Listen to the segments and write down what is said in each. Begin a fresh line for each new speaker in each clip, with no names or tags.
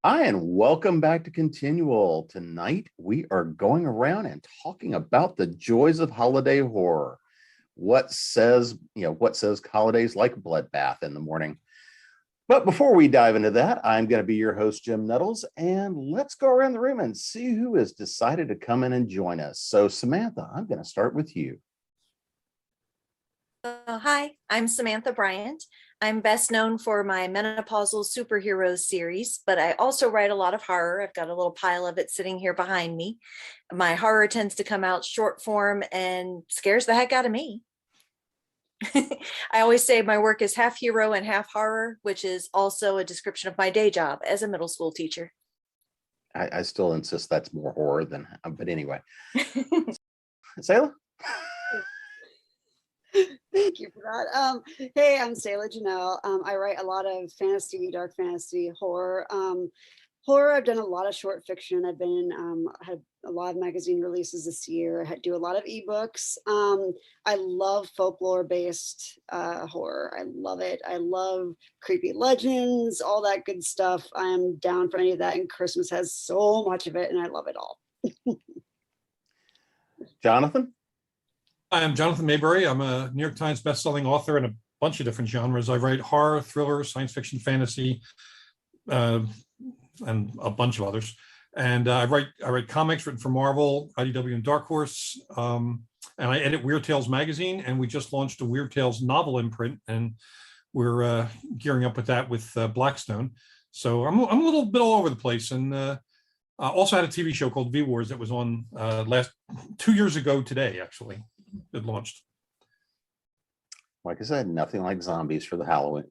Hi, and welcome back to Continual. Tonight, we are going around and talking about the joys of holiday horror. What says holidays like a bloodbath in the morning. But before we dive into that, I'm going to be your host, Jim Nettles, and let's go around the room and see who has decided to come in and join us. So, Samantha, I'm going to start with you.
Hi, I'm Samantha Bryant. I'm best known for my menopausal superheroes series, but I also write a lot of horror. I've got a little pile of it sitting here behind me. My horror tends to come out short form and scares the heck out of me. I always say my work is half hero and half horror, which is also a description of my day job as a middle school teacher.
I still insist that's more horror than, but anyway. Selah?
Thank you for that. Hey, I'm Selah Janel. I write a lot of fantasy, dark fantasy, horror. I've done a lot of short fiction. I've been had a lot of magazine releases this year. I do a lot of ebooks. I love folklore-based horror. I love it. I love creepy legends, all that good stuff. I'm down for any of that, and Christmas has so much of it, and I love it all.
Jonathan?
Hi, I'm Jonathan Mayberry. I'm a New York Times bestselling author in a bunch of different genres. I write horror, thriller, science fiction, fantasy, and a bunch of others. And I write comics written for Marvel, IDW, and Dark Horse. And I edit Weird Tales magazine, and we just launched a Weird Tales novel imprint, and we're gearing up with that with Blackstone. So I'm a little bit all over the place, and I also had a TV show called V Wars that was on 2 years ago today, actually. It launched.
Like I said, nothing like zombies for the holidays.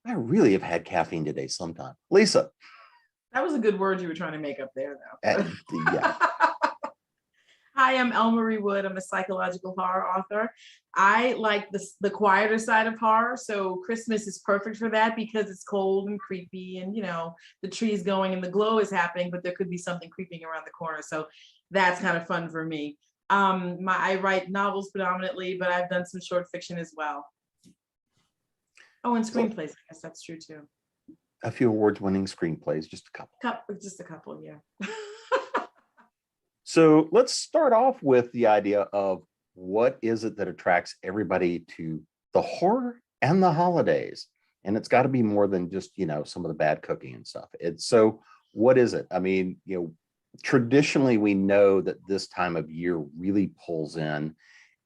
I really have had caffeine today sometime. Lisa.
That was a good word you were trying to make up there, though.
Yeah.
Hi, I'm Elle Marie Wood. I'm a psychological horror author. I like the quieter side of horror, so Christmas is perfect for that because it's cold and creepy, and the tree's going and the glow is happening, but there could be something creeping around the corner. So that's kind of fun for me. I write novels predominantly, but I've done some short fiction as well. Oh, and screenplays. I guess that's true too.
A few award-winning screenplays, just a couple.
Just a couple, yeah.
So let's start off with the idea of what is it that attracts everybody to the horror and the holidays? And it's got to be more than just, some of the bad cooking and stuff. What is it? I mean, traditionally we know that this time of year really pulls in,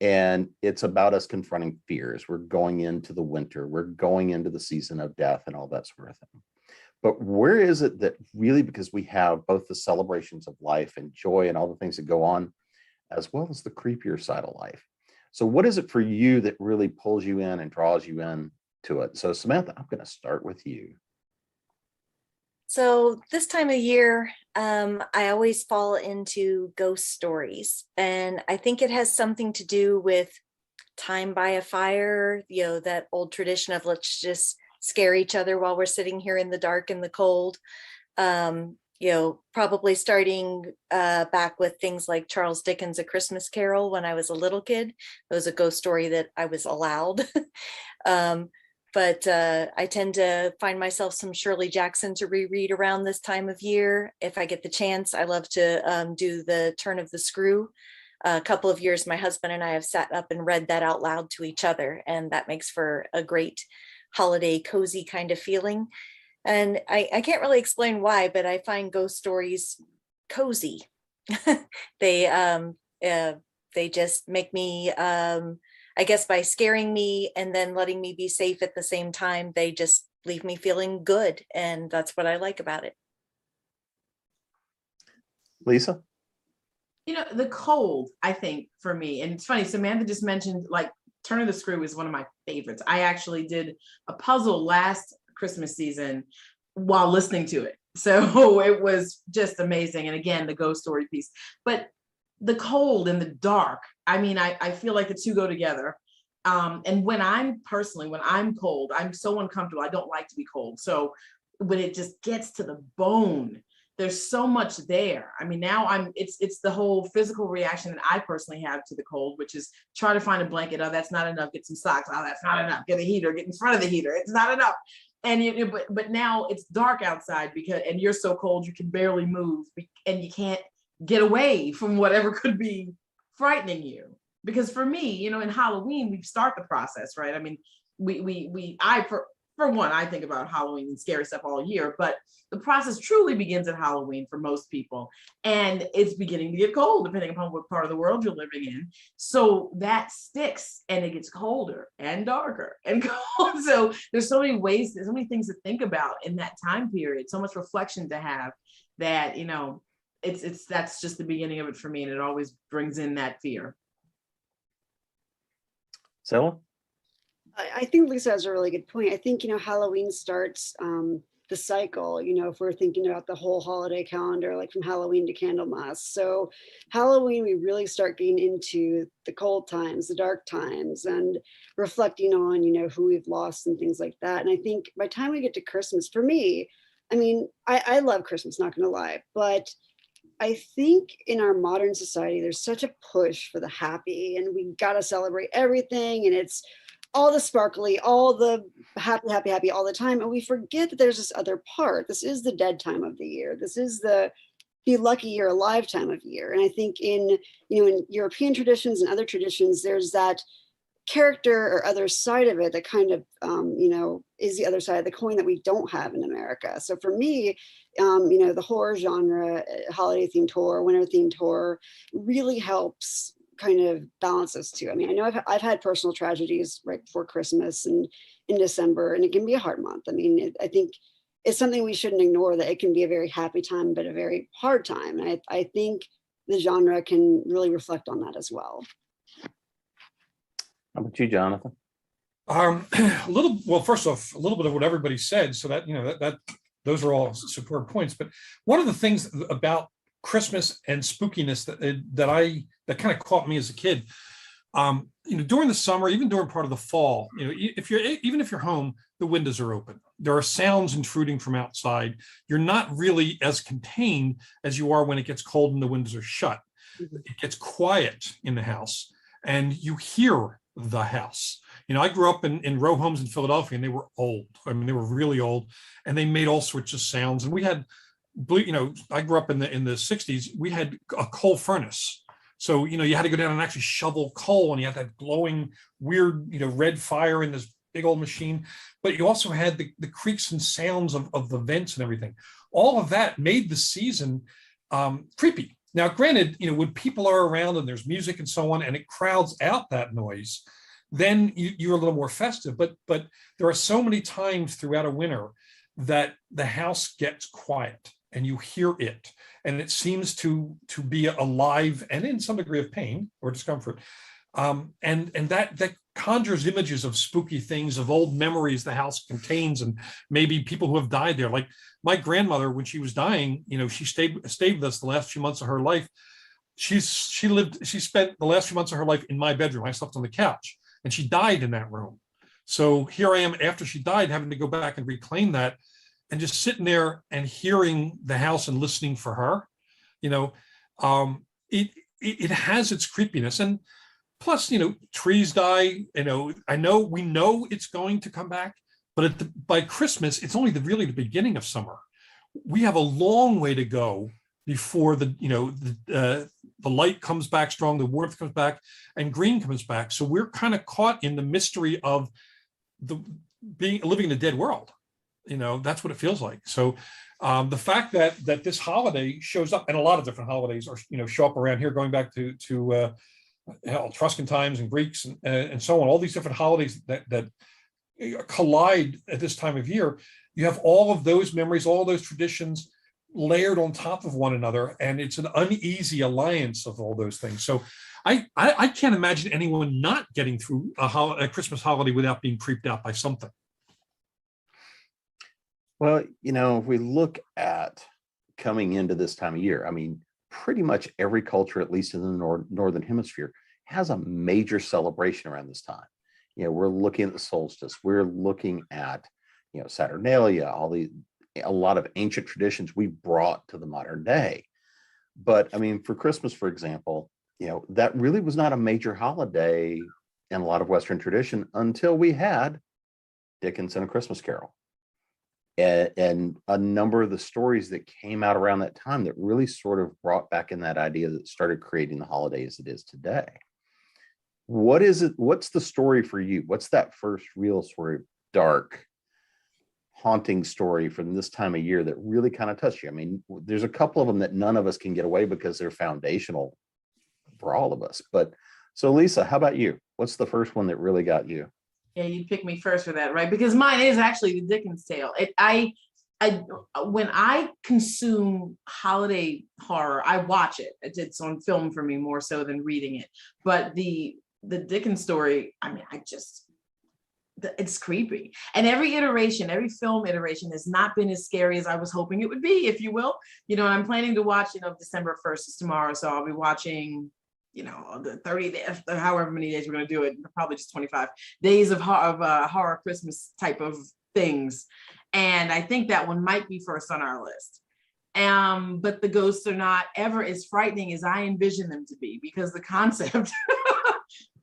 and it's about us confronting fears. We're going into the winter, we're going into the season of death and all that sort of thing. But where is it that really, because we have both the celebrations of life and joy and all the things that go on, as well as the creepier side of life. So what is it for you that really pulls you in and draws you in to it? So Samantha, I'm going to start with you.
So this time of year, I always fall into ghost stories, and I think it has something to do with time by a fire, that old tradition of let's just scare each other while we're sitting here in the dark and the cold. Probably starting back with things like Charles Dickens' A Christmas Carol when I was a little kid. It was a ghost story that I was allowed. But I tend to find myself some Shirley Jackson to reread around this time of year. If I get the chance, I love to do The Turn of the Screw. A couple of years, my husband and I have sat up and read that out loud to each other, and that makes for a great holiday cozy kind of feeling. And I can't really explain why, but I find ghost stories cozy. They just make me, I guess by scaring me and then letting me be safe at the same time, they just leave me feeling good. And that's what I like about it.
Lisa?
The cold, I think, for me, and it's funny, Samantha just mentioned like Turn of the Screw is one of my favorites. I actually did a puzzle last Christmas season while listening to it. So it was just amazing. And again, the ghost story piece. But the cold and the dark, I feel like the two go together. And when I'm cold, I'm so uncomfortable. I don't like to be cold. So when it just gets to the bone, there's so much there. Now it's the whole physical reaction that I personally have to the cold, which is try to find a blanket. Oh, that's not enough. Get some socks. Oh, that's not enough. Get a heater. Get in front of the heater. It's not enough. And but now it's dark outside and you're so cold you can barely move, and you can't get away from whatever could be frightening you. Because for me, in Halloween, we start the process, right? I mean, for one, I think about Halloween and scary stuff all year, but the process truly begins at Halloween for most people. And it's beginning to get cold, depending upon what part of the world you're living in. So that sticks, and it gets colder and darker and cold. So there's so many ways, there's so many things to think about in that time period, so much reflection to have that, that's just the beginning of it for me. And it always brings in that fear.
Selah?
I think Lisa has a really good point. I think, Halloween starts the cycle, if we're thinking about the whole holiday calendar, like from Halloween to Candlemas. So Halloween, we really start getting into the cold times, the dark times, and reflecting on, who we've lost and things like that. And I think by the time we get to Christmas, for me, I mean, I love Christmas, not gonna lie, but I think in our modern society, there's such a push for the happy, and we gotta celebrate everything, and it's all the sparkly, all the happy, happy, happy all the time. And we forget that there's this other part. This is the dead time of the year. This is the be lucky you're alive time of year. And I think in European traditions and other traditions, there's that character or other side of it that kind of, is the other side of the coin that we don't have in America. So for me, the horror genre, holiday themed horror, winter themed horror really helps kind of balance us too. I mean, I know I've had personal tragedies right before Christmas and in December, and it can be a hard month. I mean, I think it's something we shouldn't ignore, that it can be a very happy time, but a very hard time. And I think the genre can really reflect on that as well.
How about you, Jonathan?
First off, a little bit of what everybody said. So that, that those are all superb points. But one of the things about Christmas and spookiness that kind of caught me as a kid, during the summer, even during part of the fall, if you're home, the windows are open. There are sounds intruding from outside. You're not really as contained as you are when it gets cold and the windows are shut. Mm-hmm. It gets quiet in the house, and you hear the house. I grew up in row homes in Philadelphia, and they were old. I mean, they were really old, and they made all sorts of sounds. And we had, I grew up in the 60s. We had a coal furnace. So, you had to go down and actually shovel coal, and you had that glowing, weird, red fire in this big old machine. But you also had the creaks and sounds of the vents and everything. All of that made the season creepy. Now, granted, when people are around and there's music and so on, and it crowds out that noise, then you're a little more festive. But there are so many times throughout a winter that the house gets quiet and you hear it, and it seems to be alive and in some degree of pain or discomfort. And that conjures images of spooky things, of old memories the house contains, and maybe people who have died there. Like my grandmother, when she was dying, she stayed with us the last few months of her life. She spent the last few months of her life in my bedroom. I slept on the couch, and she died in that room. So here I am after she died, having to go back and reclaim that, and just sitting there and hearing the house and listening for her. It has its creepiness. And plus, trees die. We know it's going to come back, but by Christmas, it's only really the beginning of summer. We have a long way to go before the light comes back strong, the warmth comes back, and green comes back. So we're kind of caught in the mystery of living in a dead world. That's what it feels like. So the fact that this holiday shows up, and a lot of different holidays are show up around here, going back to Etruscan times and Greeks and so on, all these different holidays that collide at this time of year. You have all of those memories, all those traditions layered on top of one another, and it's an uneasy alliance of all those things. So I can't imagine anyone not getting through a Christmas holiday without being creeped out by something.
Well, if we look at coming into this time of year, I mean, pretty much every culture, at least in the northern hemisphere, has a major celebration around this time. We're looking at the solstice. We're looking at, Saturnalia, a lot of ancient traditions we brought to the modern day. But I mean, for Christmas, for example, that really was not a major holiday in a lot of Western tradition until we had Dickens and A Christmas Carol. and a number of the stories that came out around that time that really sort of brought back in that idea that started creating the holiday as it is today. What is it? What's the story for you? What's that first real sort of dark, haunting story from this time of year that really kind of touched you? I mean, there's a couple of them that none of us can get away because they're foundational for all of us. But so, Lisa, how about you? What's the first one that really got you?
Yeah, you picked me first for that, right? Because mine is actually the Dickens tale. When I consume holiday horror, I watch it. It's on film for me more so than reading it. But the Dickens story, I mean, it's creepy. And every film iteration has not been as scary as I was hoping it would be, if you will. You know, I'm planning to watch, December 1st is tomorrow. So I'll be watching, the 30 days, however many days we're going to do it, probably just 25 days of horror Christmas type of things. And I think that one might be first on our list. But the ghosts are not ever as frightening as I envision them to be, because the concept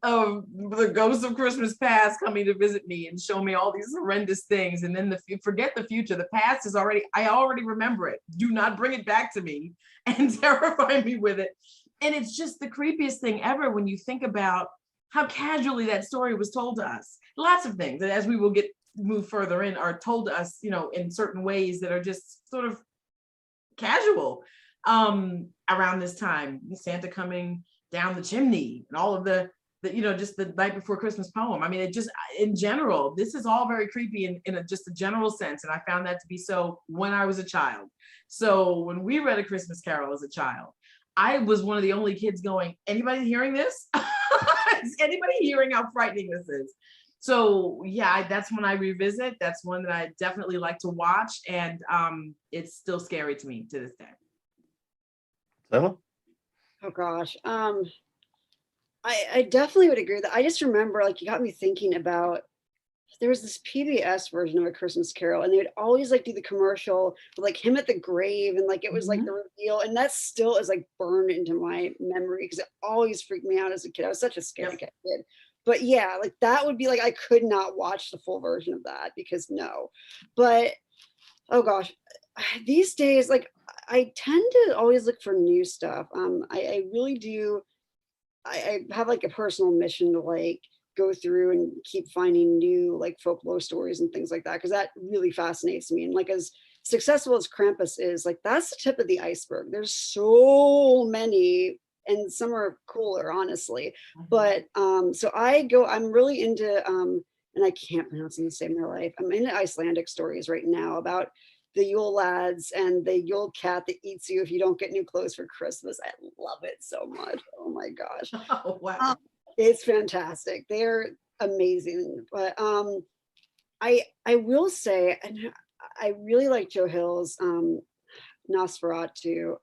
of the ghosts of Christmas past coming to visit me and show me all these horrendous things. And then forget the future. The past is I already remember it. Do not bring it back to me and terrify me with it. And it's just the creepiest thing ever when you think about how casually that story was told to us. Lots of things, and as we will move further in, are told to us, in certain ways that are just sort of casual. Around this time, Santa coming down the chimney and all of the just the night before Christmas poem. I mean, it just, in general, this is all very creepy in just a general sense. And I found that to be so when I was a child. So when we read A Christmas Carol as a child, I was one of the only kids going, anybody hearing this? Is anybody hearing how frightening this is? So yeah, that's when I revisit. That's one that I definitely like to watch. And it's still scary to me to this day.
Selah?
Oh gosh. I definitely would agree with that. I just remember, like, you got me thinking about, there was this PBS version of A Christmas Carol, and they would always like do the commercial with like him at the grave, and like it was like the reveal, and that still is like burned into my memory because it always freaked me out as a kid. I was such a scaredy cat kid. But yeah, like that would be like, I could not watch the full version of that because no. But oh gosh, these days, like I tend to always look for new stuff. I really do. I have like a personal mission to like go through and keep finding new like folklore stories and things like that, because that really fascinates me. And like, as successful as Krampus is, like that's the tip of the iceberg. There's so many, and some are cooler, honestly. But so I'm really into and I can't pronounce them to save my life. I'm into Icelandic stories right now about the Yule lads and the Yule cat that eats you if you don't get new clothes for Christmas. I love it so much. Oh my gosh.
Oh, wow.
It's fantastic. They're amazing. But I will say, and I really like Joe Hill's Nosferatu.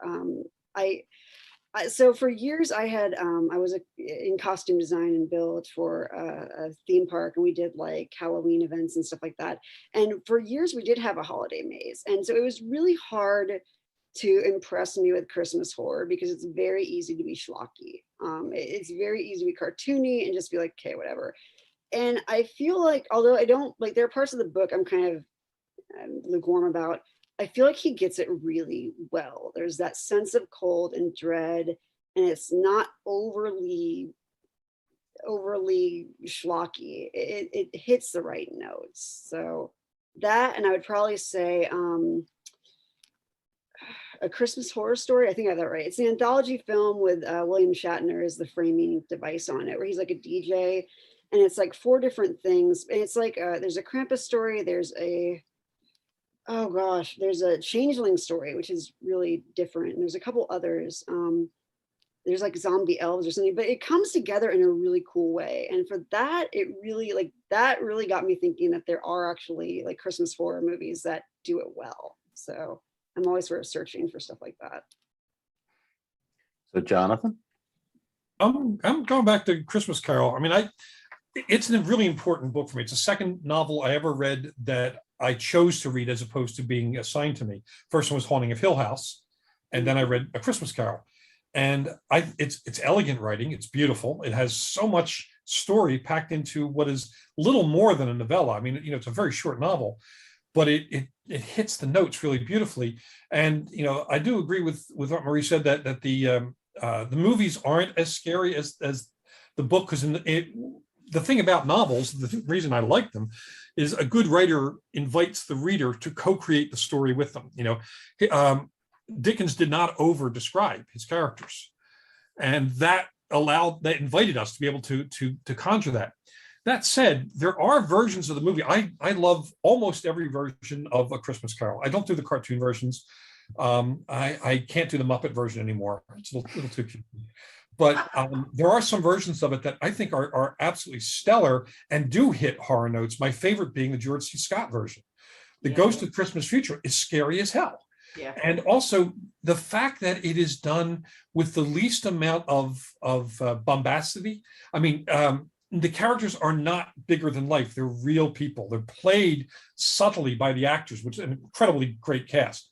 So for years I had I was in costume design and build for a theme park, and we did like Halloween events and stuff like that. And for years we did have a holiday maze, and so it was really hard to impress me with Christmas horror because it's very easy to be schlocky. It's very easy to be cartoony and just be like, okay, whatever. And I feel like, although I don't like, there are parts of the book I'm kind of lukewarm about, I feel like he gets it really well. There's that sense of cold and dread, and it's not overly schlocky. It hits the right notes. So that, and I would probably say A Christmas Horror Story. I think I have that right. It's an anthology film with William Shatner as the framing device on it, where he's like a DJ, and it's like 4 different things. And it's like there's a Krampus story. There's a changeling story, which is really different. And there's a couple others. There's like zombie elves or something, but it comes together in a really cool way. And for that, that really got me thinking that there are actually like Christmas horror movies that do it well. So I'm always sort of searching for stuff like that.
So Jonathan?
I'm going back to Christmas Carol. I mean, it's a really important book for me. It's the second novel I ever read that I chose to read as opposed to being assigned to me. First one was Haunting of Hill House, and then I read A Christmas Carol. And it's elegant writing. It's beautiful. It has so much story packed into what is little more than a novella. I mean, it's a very short novel, but it hits the notes really beautifully. And I do agree with what Marie said, that the movies aren't as scary as the book, because the thing about novels, the reason I like them, is a good writer invites the reader to co-create the story with them. Dickens did not over describe his characters, and that invited us to be able to conjure that. That said, there are versions of the movie. I love almost every version of A Christmas Carol. I don't do the cartoon versions. I can't do the Muppet version anymore. It's a little too cute. But there are some versions of it that I think are absolutely stellar and do hit horror notes. My favorite being the George C. Scott version. The Ghost of Christmas Future is scary as hell.
Yeah.
And also the fact that it is done with the least amount of bombacity. I mean, the characters are not bigger than life. They're real people. They're played subtly by the actors, which is an incredibly great cast.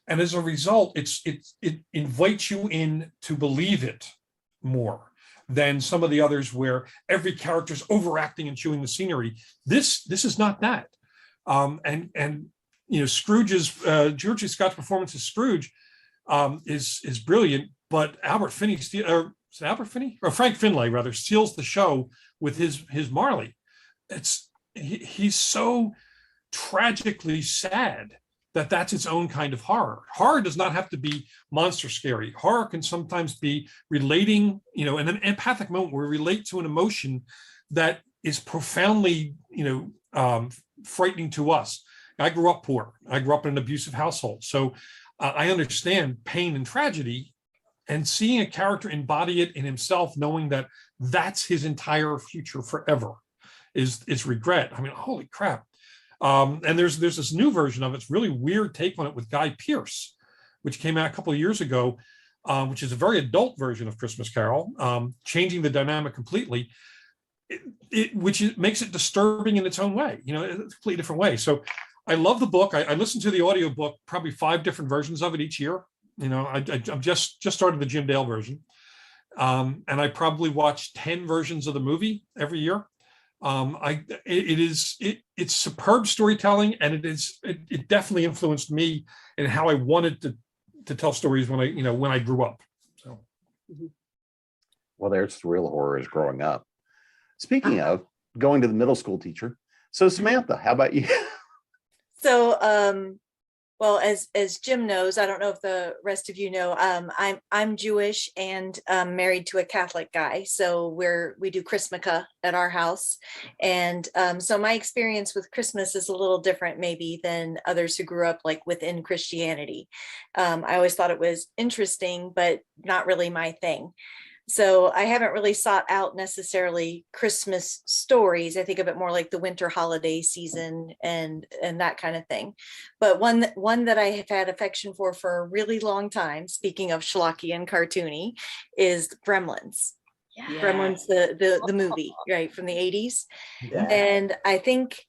And as a result, it invites you in to believe it more than some of the others where every character's overacting and chewing the scenery. This is not that. Scrooge's George C. Scott's performance as Scrooge is brilliant, but Frank Finlay rather steals the show with his Marley. He's so tragically sad that's its own kind of horror. Horror does not have to be monster scary. Horror can sometimes be relating, in an empathic moment where we relate to an emotion that is profoundly, frightening to us. I grew up poor. I grew up in an abusive household. So I understand pain and tragedy, and seeing a character embody it in himself, knowing that that's his entire future forever is regret. I mean, holy crap. And there's this new version of it. It's really weird take on it with Guy Pearce, which came out a couple of years ago, which is a very adult version of Christmas Carol, changing the dynamic completely, which makes it disturbing in its own way, a completely different way. So I love the book. I listened to the audiobook, probably 5 different versions of it each year. I'm just started the Jim Dale version. And I probably watched 10 versions of the movie every year. It's superb storytelling, and it definitely influenced me in how I wanted to tell stories when I grew up. So,
well, there's the real horrors growing up. Speaking of going to the middle school teacher, so Samantha, how about you?
So, well, as Jim knows, I don't know if the rest of you know, I'm Jewish and married to a Catholic guy. So we do Christmaka at our house. And so my experience with Christmas is a little different maybe than others who grew up like within Christianity. I always thought it was interesting, but not really my thing. So I haven't really sought out necessarily Christmas stories. I think of it more like the winter holiday season and that kind of thing. But one that I have had affection for a really long time, speaking of schlocky and cartoony, is Gremlins.
Yeah.
Gremlins, the movie, right, from the 80s.
Yeah.
And I think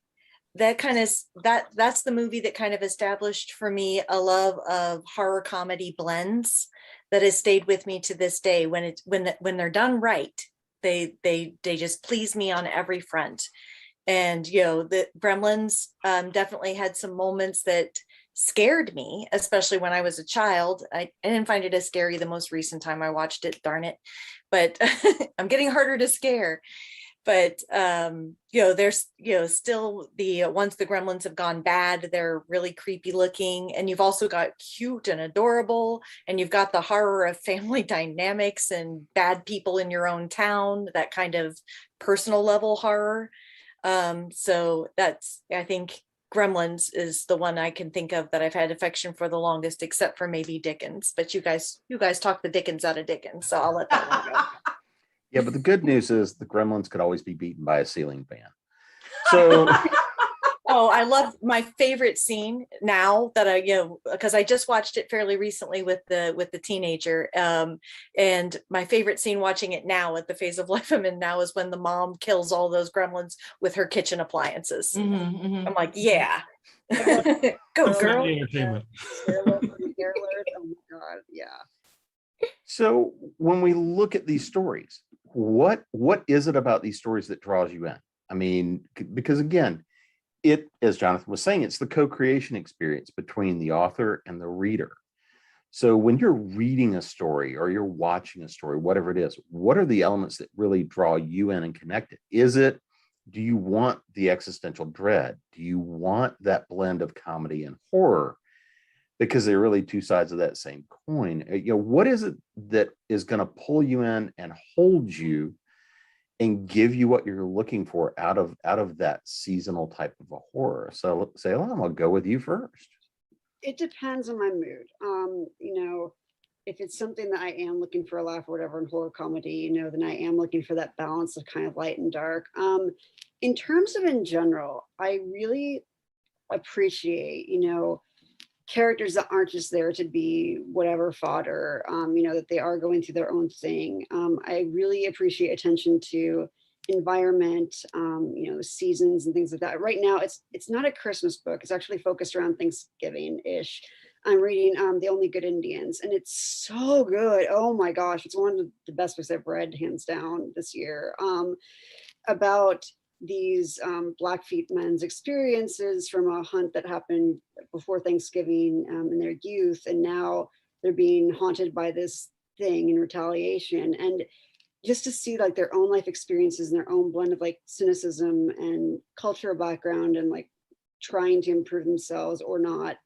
that's the movie that kind of established for me a love of horror comedy blends that has stayed with me to this day. When they're done right, they just please me on every front. And the Gremlins definitely had some moments that scared me, especially when I was a child. I didn't find it as scary the most recent time I watched it, darn it, but I'm getting harder to scare. But there's still once the Gremlins have gone bad, they're really creepy looking, and you've also got cute and adorable, and you've got the horror of family dynamics and bad people in your own town, that kind of personal level horror. So I think Gremlins is the one I can think of that I've had affection for the longest, except for maybe Dickens. But you guys talk the Dickens out of Dickens, so I'll let that one go.
Yeah, but the good news is the Gremlins could always be beaten by a ceiling fan. So
Oh, I love my favorite scene now that because I just watched it fairly recently with the teenager. And my favorite scene watching it now at the phase of life I'm in now is when the mom kills all those gremlins with her kitchen appliances.
Mm-hmm.
I'm like, yeah. Go girl.
Entertainment.
Oh my God, yeah.
So when we look at these stories, what is it about these stories that draws you in? I mean, because again, it, as Jonathan was saying, it's the co-creation experience between the author and the reader. So when you're reading a story or you're watching a story, whatever it is, what are the elements that really draw you in and connect it? Do you want the existential dread? Do you want that blend of comedy and horror? Because they're really two sides of that same coin. What is it that is going to pull you in and hold you and give you what you're looking for out of that seasonal type of a horror? So Selah, I'm gonna go with you first.
It depends on my mood. If it's something that I am looking for a laugh or whatever in horror comedy, then I am looking for that balance of kind of light and dark. In terms of in general, I really appreciate, characters that aren't just there to be whatever fodder, that they are going through their own thing. I really appreciate attention to environment, seasons and things like that. Right now, it's not a Christmas book. It's actually focused around Thanksgiving-ish. I'm reading The Only Good Indians, and it's so good. Oh my gosh, it's one of the best books I've read, hands down, this year. About these Blackfeet men's experiences from a hunt that happened before Thanksgiving in their youth, and now they're being haunted by this thing in retaliation. And just to see like their own life experiences and their own blend of like cynicism and cultural background and like trying to improve themselves or not.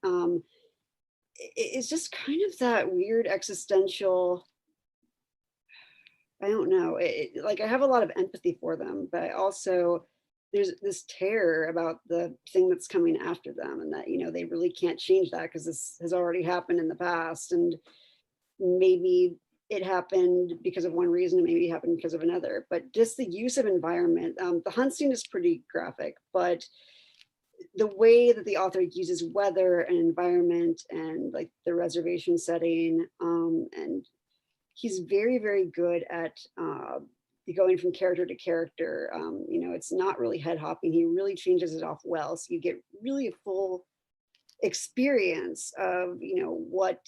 It's just kind of that weird existential, I don't know, like I have a lot of empathy for them, but I also, there's this terror about the thing that's coming after them, and that, they really can't change that because this has already happened in the past. And maybe it happened because of one reason, and maybe it happened because of another. But just the use of environment, the hunt scene is pretty graphic, but the way that the author uses weather and environment and like the reservation setting, and he's very, very good at going from character to character. It's not really head hopping. He really changes it off well. So you get really a full experience of, what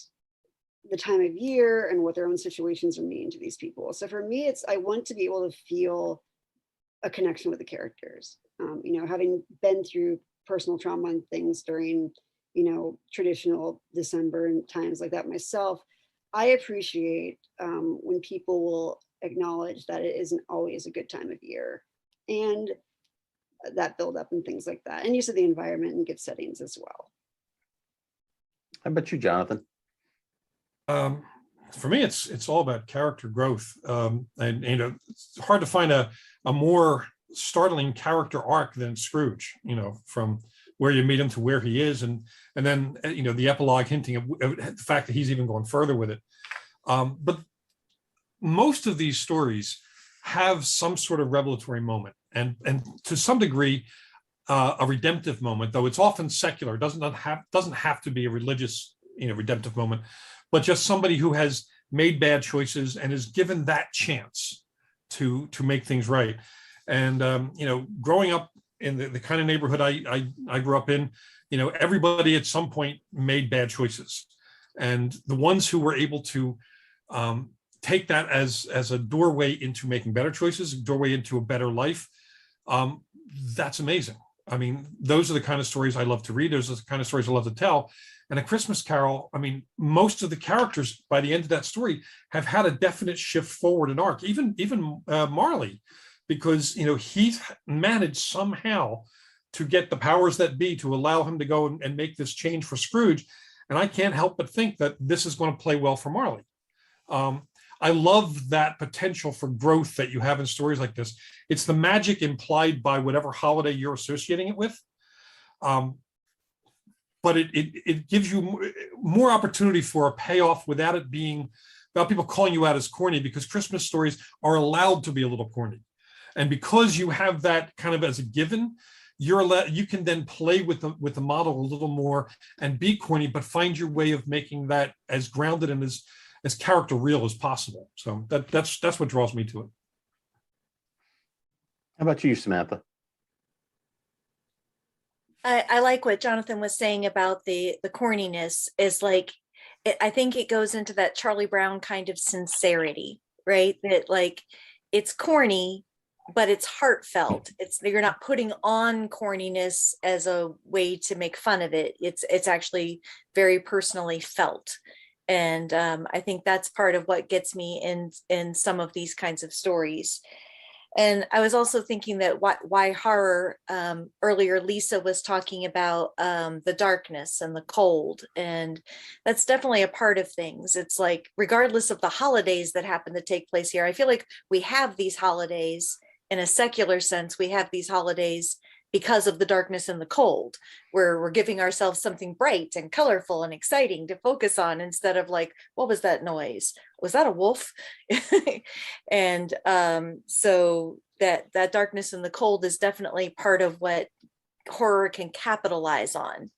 the time of year and what their own situations are meaning to these people. So for me, I want to be able to feel a connection with the characters. Having been through personal trauma and things during, traditional December and times like that myself, I appreciate when people will acknowledge that it isn't always a good time of year, and that build up and things like that, and use of the environment and good settings as well.
How about you, Jonathan?
For me, it's all about character growth, and it's hard to find a more startling character arc than Scrooge. From where you meet him to where he is, and then the epilogue hinting of the fact that he's even going further with it. But most of these stories have some sort of revelatory moment, and to some degree a redemptive moment, though it's often secular. It doesn't have to be a religious redemptive moment, but just somebody who has made bad choices and is given that chance to make things right. And growing up in the kind of neighborhood I grew up in, everybody at some point made bad choices, and the ones who were able to take that as a doorway into making better choices, a doorway into a better life, that's amazing. I mean, those are the kind of stories I love to read. Those are the kind of stories I love to tell. And A Christmas Carol, I mean, most of the characters by the end of that story have had a definite shift forward in arc. Even Marley, because he's managed somehow to get the powers that be to allow him to go and make this change for Scrooge. And I can't help but think that this is going to play well for Marley. I love that potential for growth that you have in stories like this. It's the magic implied by whatever holiday you're associating it with. But it gives you more opportunity for a payoff without people calling you out as corny, because Christmas stories are allowed to be a little corny. And because you have that kind of as a given, you can then play with the model a little more and be corny, but find your way of making that as grounded and as character real as possible. So that's what draws me to it.
How about you, Samantha?
I like what Jonathan was saying about the corniness. Is like, I think it goes into that Charlie Brown kind of sincerity, right? That like, it's corny, but it's heartfelt. You're not putting on corniness as a way to make fun of it. It's actually very personally felt. And I think that's part of what gets me in some of these kinds of stories. And I was also thinking that why horror, earlier Lisa was talking about the darkness and the cold, and that's definitely a part of things. It's like, regardless of the holidays that happen to take place here, I feel like we have these holidays in a secular sense. We have these holidays because of the darkness and the cold, where we're giving ourselves something bright and colorful and exciting to focus on, instead of like, what was that noise? Was that a wolf? And so that darkness and the cold is definitely part of what horror can capitalize on.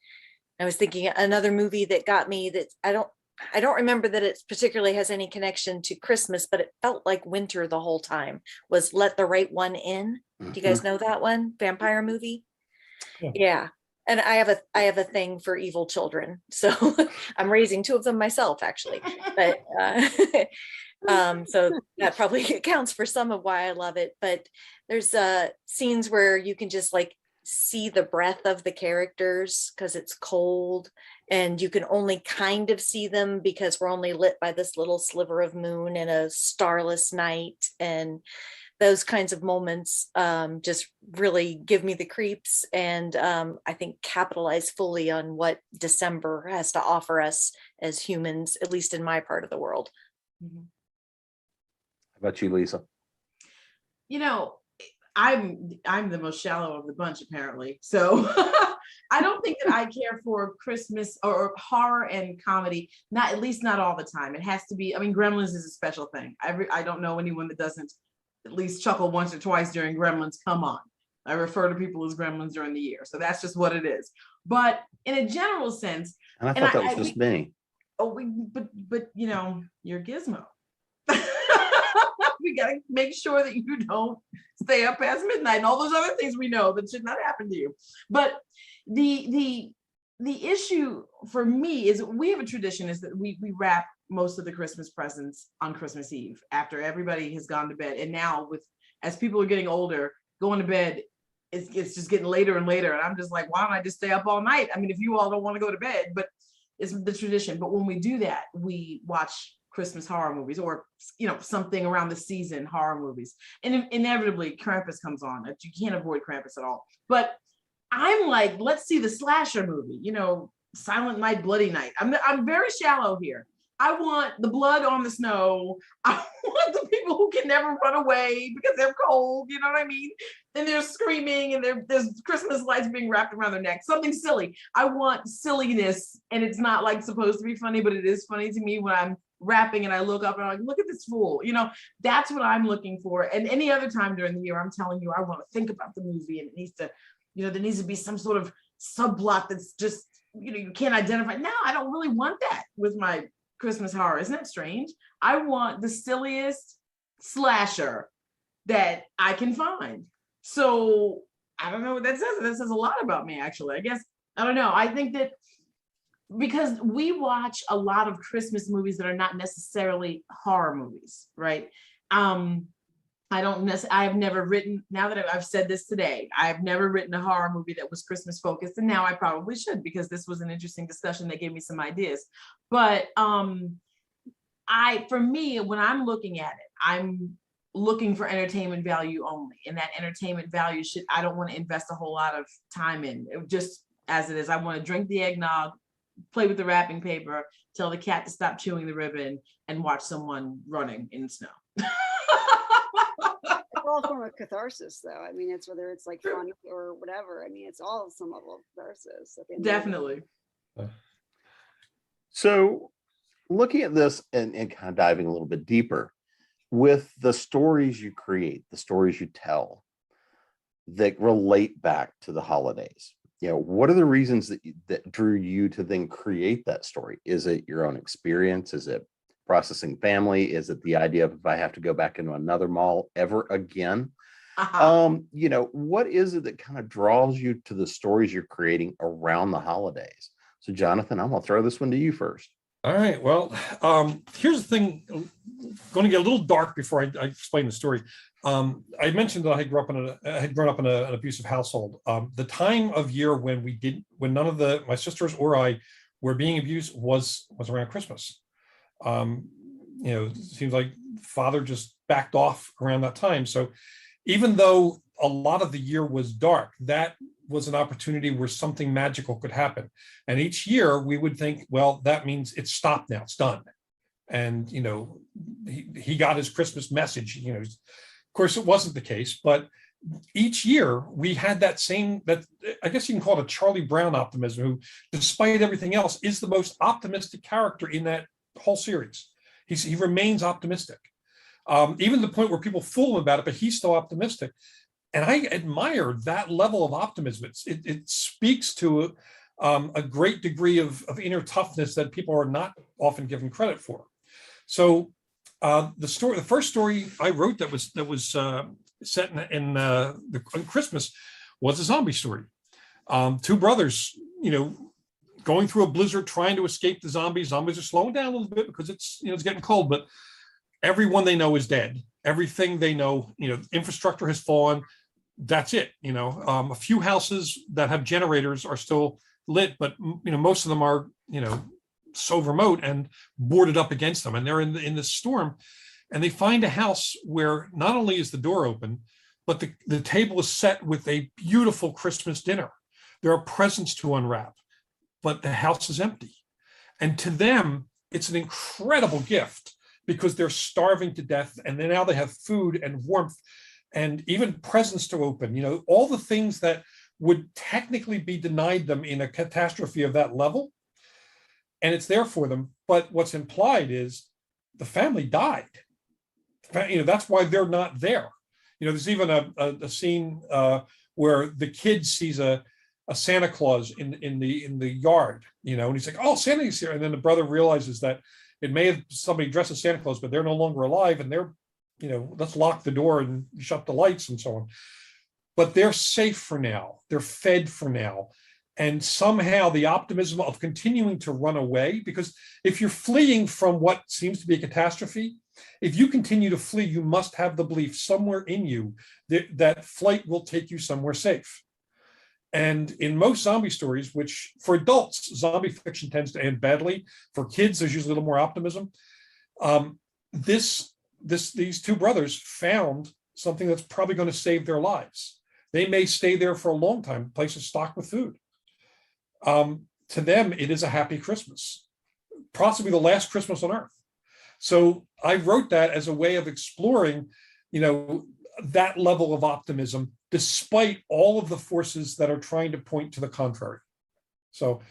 I was thinking another movie that got me, that I don't remember that it particularly has any connection to Christmas, but it felt like winter the whole time, was Let the Right One In. Do you guys know that one? Vampire movie? Yeah. And I have a thing for evil children. So I'm raising two of them myself, actually. But so that probably accounts for some of why I love it. But there's scenes where you can just like see the breath of the characters because it's cold, and you can only kind of see them because we're only lit by this little sliver of moon in a starless night. And those kinds of moments just really give me the creeps, and I think capitalize fully on what December has to offer us as humans, at least in my part of the world.
How about you, Lisa?
I'm the most shallow of the bunch, apparently. So I don't think that I care for Christmas or horror and comedy, at least not all the time. It has to be, Gremlins is a special thing. I don't know anyone that doesn't at least chuckle once or twice during Gremlins. Come on. I refer to people as Gremlins during the year. So that's just what it is. But in a general sense.
And I thought that was just me.
But you're Gizmo. We got to make sure that you don't stay up past midnight and all those other things we know that should not happen to you. But the issue for me is, we have a tradition is that we wrap most of the Christmas presents on Christmas Eve after everybody has gone to bed. And now as people are getting older, going to bed, it's just getting later and later. And I'm just like, why don't I just stay up all night? If you all don't want to go to bed, but it's the tradition. But when we do that, we watch Christmas horror movies, or something around the season horror movies, and inevitably Krampus comes on. You can't avoid Krampus at all. But I'm like, let's see the slasher movie, Silent Night, Bloody Night. I'm very shallow here. I want the blood on the snow. I want the people who can never run away because they're cold, you know what I mean? And they're screaming, and there's Christmas lights being wrapped around their neck. Something silly. I want silliness, and it's not like supposed to be funny, but it is funny to me when I'm rapping and I look up and I'm like, look at this fool. That's what I'm looking for. And any other time during the year, I'm telling you, I want to think about the movie, and it needs to, there needs to be some sort of subplot that's just, you can't identify. No, I don't really want that with my Christmas horror. Isn't that strange? I want the silliest slasher that I can find. So I don't know what that says. That says a lot about me, actually. I guess, I don't know. I think that because we watch a lot of Christmas movies that are not necessarily horror movies, right? I have never written, now that I've said this today, I've never written a horror movie that was Christmas focused, and now I probably should, because this was an interesting discussion that gave me some ideas. But for me, when I'm looking at it, I'm looking for entertainment value only, and that entertainment value I don't want to invest a whole lot of time in. Just as it is, I want to drink the eggnog, play with the wrapping paper, tell the cat to stop chewing the ribbon, and watch someone running in the snow.
It's all a form of catharsis, though. It's whether it's like fun or whatever. It's all some level of catharsis.
Definitely.
So looking at this and kind of diving a little bit deeper, with the stories you create, the stories you tell that relate back to the holidays, what are the reasons that drew you to then create that story? Is it your own experience? Is it processing family? Is it the idea of, if I have to go back into another mall ever again? What is it that kind of draws you to the stories you're creating around the holidays? So Jonathan, I'm gonna throw this one to you first.
All right. Well, here's the thing. Going to get a little dark before I explain the story. I mentioned that I had grown up in an abusive household. The time of year when none of my sisters or I were being abused was around Christmas. It seems like father just backed off around that time. So even though a lot of the year was dark, that was an opportunity where something magical could happen. And each year we would think, well, that means it's stopped now, it's done. And, he got his Christmas message, of course it wasn't the case, but each year we had that I guess you can call it a Charlie Brown optimism, who, despite everything else, is the most optimistic character in that whole series. He remains optimistic, even to the point where people fool him about it, but he's still optimistic. And I admire that level of optimism. It speaks to a great degree of inner toughness that people are not often given credit for. So the first story I wrote that was set on Christmas was a zombie story. Two brothers, going through a blizzard, trying to escape the zombies. Zombies are slowing down a little bit because it's getting cold, but everyone they know is dead. Everything they know, infrastructure has fallen. That's it. A few houses that have generators are still lit, but most of them are, so remote and boarded up against them. And they're in this storm, and they find a house where not only is the door open, but the table is set with a beautiful Christmas dinner. There are presents to unwrap, but the house is empty. And to them, it's an incredible gift because they're starving to death, and then now they have food and warmth and even presents to open, all the things that would technically be denied them in a catastrophe of that level. And it's there for them. But what's implied is the family died. That's why they're not there. There's even a scene where the kid sees a Santa Claus in the yard, and he's like, "Oh, Santa's here." And then the brother realizes that it may have somebody dressed as Santa Claus, but they're no longer alive, and they're, let's lock the door and shut the lights and so on. But they're safe for now. They're fed for now. And somehow the optimism of continuing to run away, because if you're fleeing from what seems to be a catastrophe, if you continue to flee, you must have the belief somewhere in you that flight will take you somewhere safe. And in most zombie stories, which for adults, zombie fiction tends to end badly. For kids, there's usually a little more optimism. These two brothers found something that's probably going to save their lives. They may stay there for a long time. The place is stocked with food. To them, it is a happy Christmas, possibly the last Christmas on Earth. So I wrote that as a way of exploring, that level of optimism, despite all of the forces that are trying to point to the contrary. So,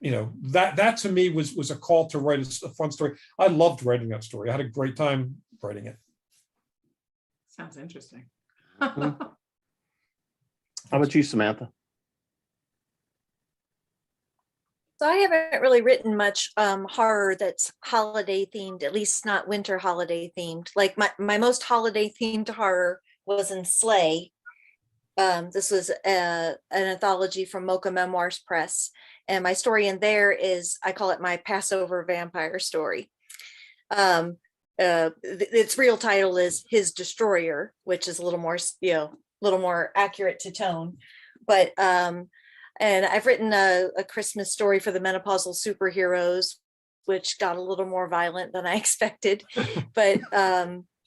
that to me was a call to write a fun story. I loved writing that story. I had a great time writing it.
Sounds interesting.
How about you, Samantha?
So I haven't really written much horror that's holiday themed, at least not winter holiday themed. Like my most holiday themed horror was in Slay. This was an anthology from Mocha Memoirs Press. And my story in there is, I call it my Passover vampire story. Its real title is His Destroyer, which is a little more accurate to tone. But and I've written a Christmas story for the menopausal superheroes, which got a little more violent than I expected. But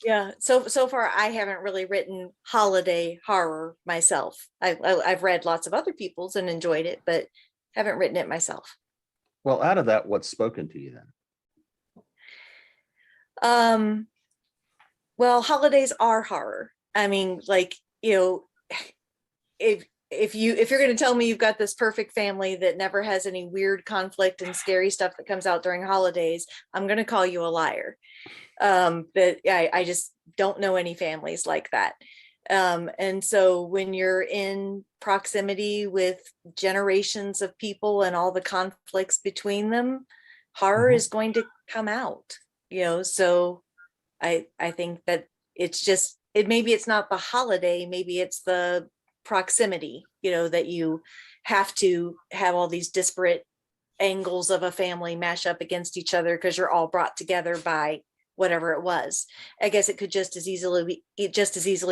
yeah, so far I haven't really written holiday horror myself. I've read lots of other people's and enjoyed it, but haven't written it myself.
Well, out of that, what's spoken to you then?
Well, holidays are horror. I mean, if you're going to tell me you've got this perfect family that never has any weird conflict and scary stuff that comes out during holidays, I'm going to call you a liar. But I just don't know any families like that. And so when you're in proximity with generations of people and all the conflicts between them, horror is going to come out, so I think that maybe it's not the holiday, maybe it's the proximity, that you have to have all these disparate angles of a family mash up against each other because you're all brought together by whatever it was. I guess it could just as easily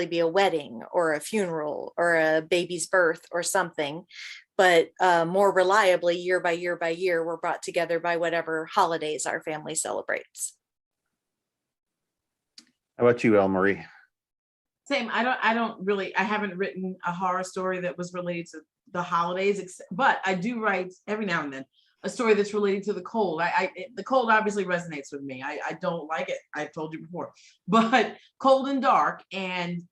be a wedding or a funeral or a baby's birth or something. But more reliably, year by year by year, we're brought together by whatever holidays our family celebrates.
How about you, Elle Marie?
Same. I haven't written a horror story that was related to the holidays, but I do write every now and then a story that's related to the cold. The cold obviously resonates with me. I don't like it. I've told you before, but cold and dark. And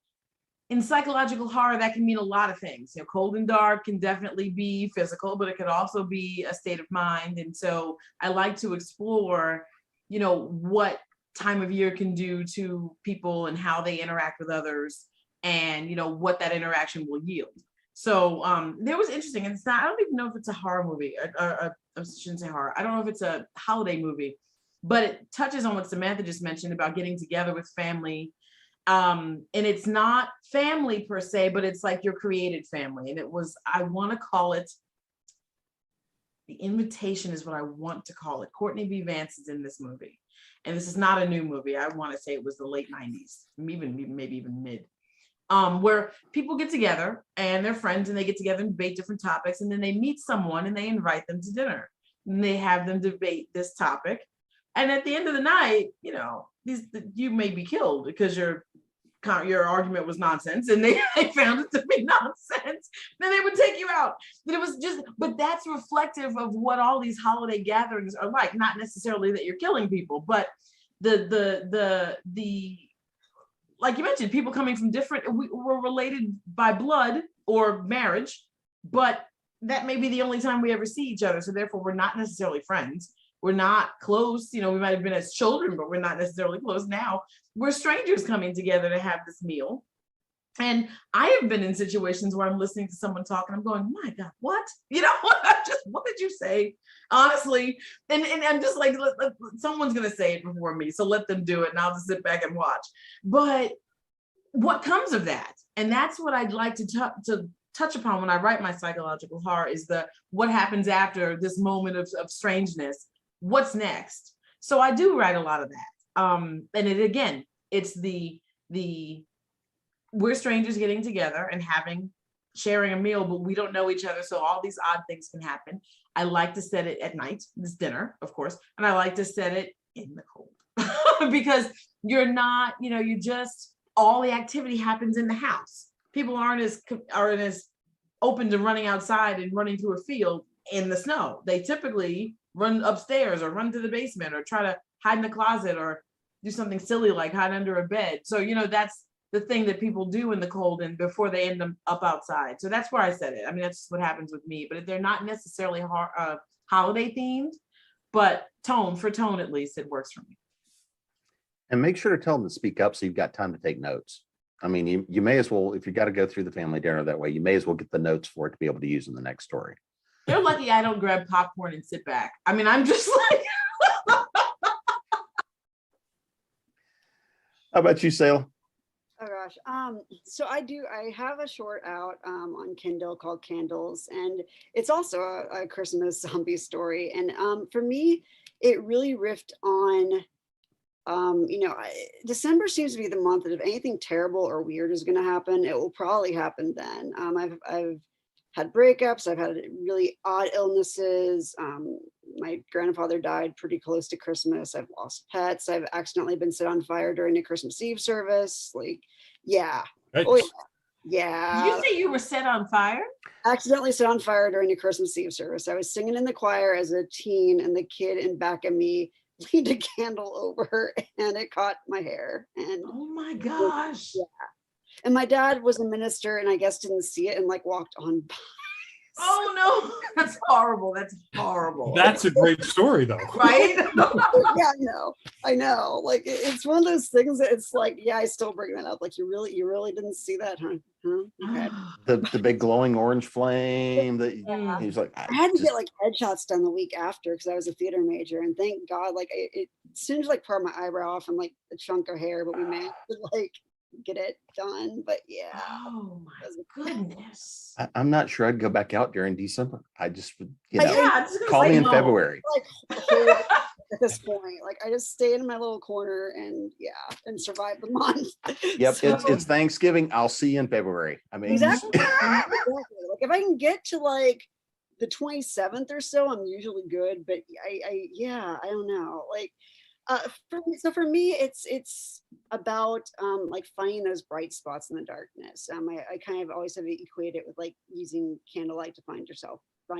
in psychological horror, that can mean a lot of things. You know, cold and dark can definitely be physical, but it could also be a state of mind. And so I like to explore, you know, what time of year can do to people and how they interact with others, and you know what that interaction will yield. So there was interesting, and it's not, I don't even know if it's a horror movie, I shouldn't say horror, I don't know if it's a holiday movie, but it touches on what Samantha just mentioned about getting together with family. And it's not family per se, but it's like your created family. And it was, I want to call it, The Invitation is what I want to call it. Courtney B. Vance is in this movie. And this is not a new movie. I want to say it was the late 90s, maybe even mid. Where people get together and they're friends and they get together and debate different topics, and then they meet someone and they invite them to dinner and they have them debate this topic. And at the end of the night, you know, you may be killed because your argument was nonsense and they found it to be nonsense. Then they would take you out. But that's reflective of what all these holiday gatherings are like. Not necessarily that you're killing people, but the like you mentioned, people coming from we're related by blood or marriage, but that may be the only time we ever see each other. So therefore we're not necessarily friends. We're not close. You know, we might've been as children, but we're not necessarily close now. We're strangers coming together to have this meal. And I have been in situations where I'm listening to someone talk and I'm going, my God, what? You know, what did you say? Honestly. And I'm just like, someone's going to say it before me. So let them do it and I'll just sit back and watch. But what comes of that? And that's what I'd like to touch upon when I write my psychological horror, is what happens after this moment of strangeness. What's next? So I do write a lot of that. And it's the we're strangers getting together and sharing a meal, but we don't know each other. So all these odd things can happen. I like to set it at night, this dinner, of course. And I like to set it in the cold because you're not, you know, all the activity happens in the house. People aren't as open to running outside and running through a field in the snow. They typically run upstairs or run to the basement or try to hide in the closet or do something silly like hide under a bed. So, you know, that's the thing that people do in the cold and before they end up outside. So that's where I said it. I mean, that's what happens with me, but they're not necessarily holiday themed, but for tone at least, it works for me.
And make sure to tell them to speak up so you've got time to take notes. I mean, you may as well, if you got to go through the family dinner that way, you may as well get the notes for it to be able to use in the next story.
They're lucky I don't grab popcorn and sit back. I mean, I'm just like.
How about you, Selah?
Oh gosh. So I have a short out on Kindle called Candles, and it's also a Christmas zombie story. And for me, it really riffed on December seems to be the month that if anything terrible or weird is going to happen, it will probably happen then. I've had breakups. I've had really odd illnesses. My grandfather died pretty close to Christmas. I've lost pets. I've accidentally been set on fire during the Christmas Eve service. Like, yeah.
Right.
Oh, yeah.
Did you say you were set on fire?
Accidentally set on fire during the Christmas Eve service. I was singing in the choir as a teen, and the kid in back of me leaned a candle over and it caught my hair. And
oh my gosh.
Yeah. And my dad was a minister and I guess didn't see it and like walked on by.
Oh no, that's horrible. That's horrible.
That's a great story though.
Right?
Yeah, I know. Like it's one of those things that it's like, yeah, I still bring that up. Like you really didn't see that, huh? Okay.
The big glowing orange flame that
Yeah.
he was like,
I had to get like headshots done the week after because I was a theater major, and thank God, like it singed like part of my eyebrow off and like a chunk of hair, but we managed to like get it done. But yeah.
Oh my goodness.
I'm not sure I'd go back out during December. I just would,
Yeah,
I'm just gonna
call
stay
me in
home.
February.
Like whole at this point, like I just stay in my little corner and survive the month.
Yep,
So-
it's Thanksgiving. I'll see you in February. I mean,
exactly. Like if I can get to like the 27th or so, I'm usually good. But I don't know. Like for me, it's about like finding those bright spots in the darkness. I kind of always have equated it with like using candlelight to find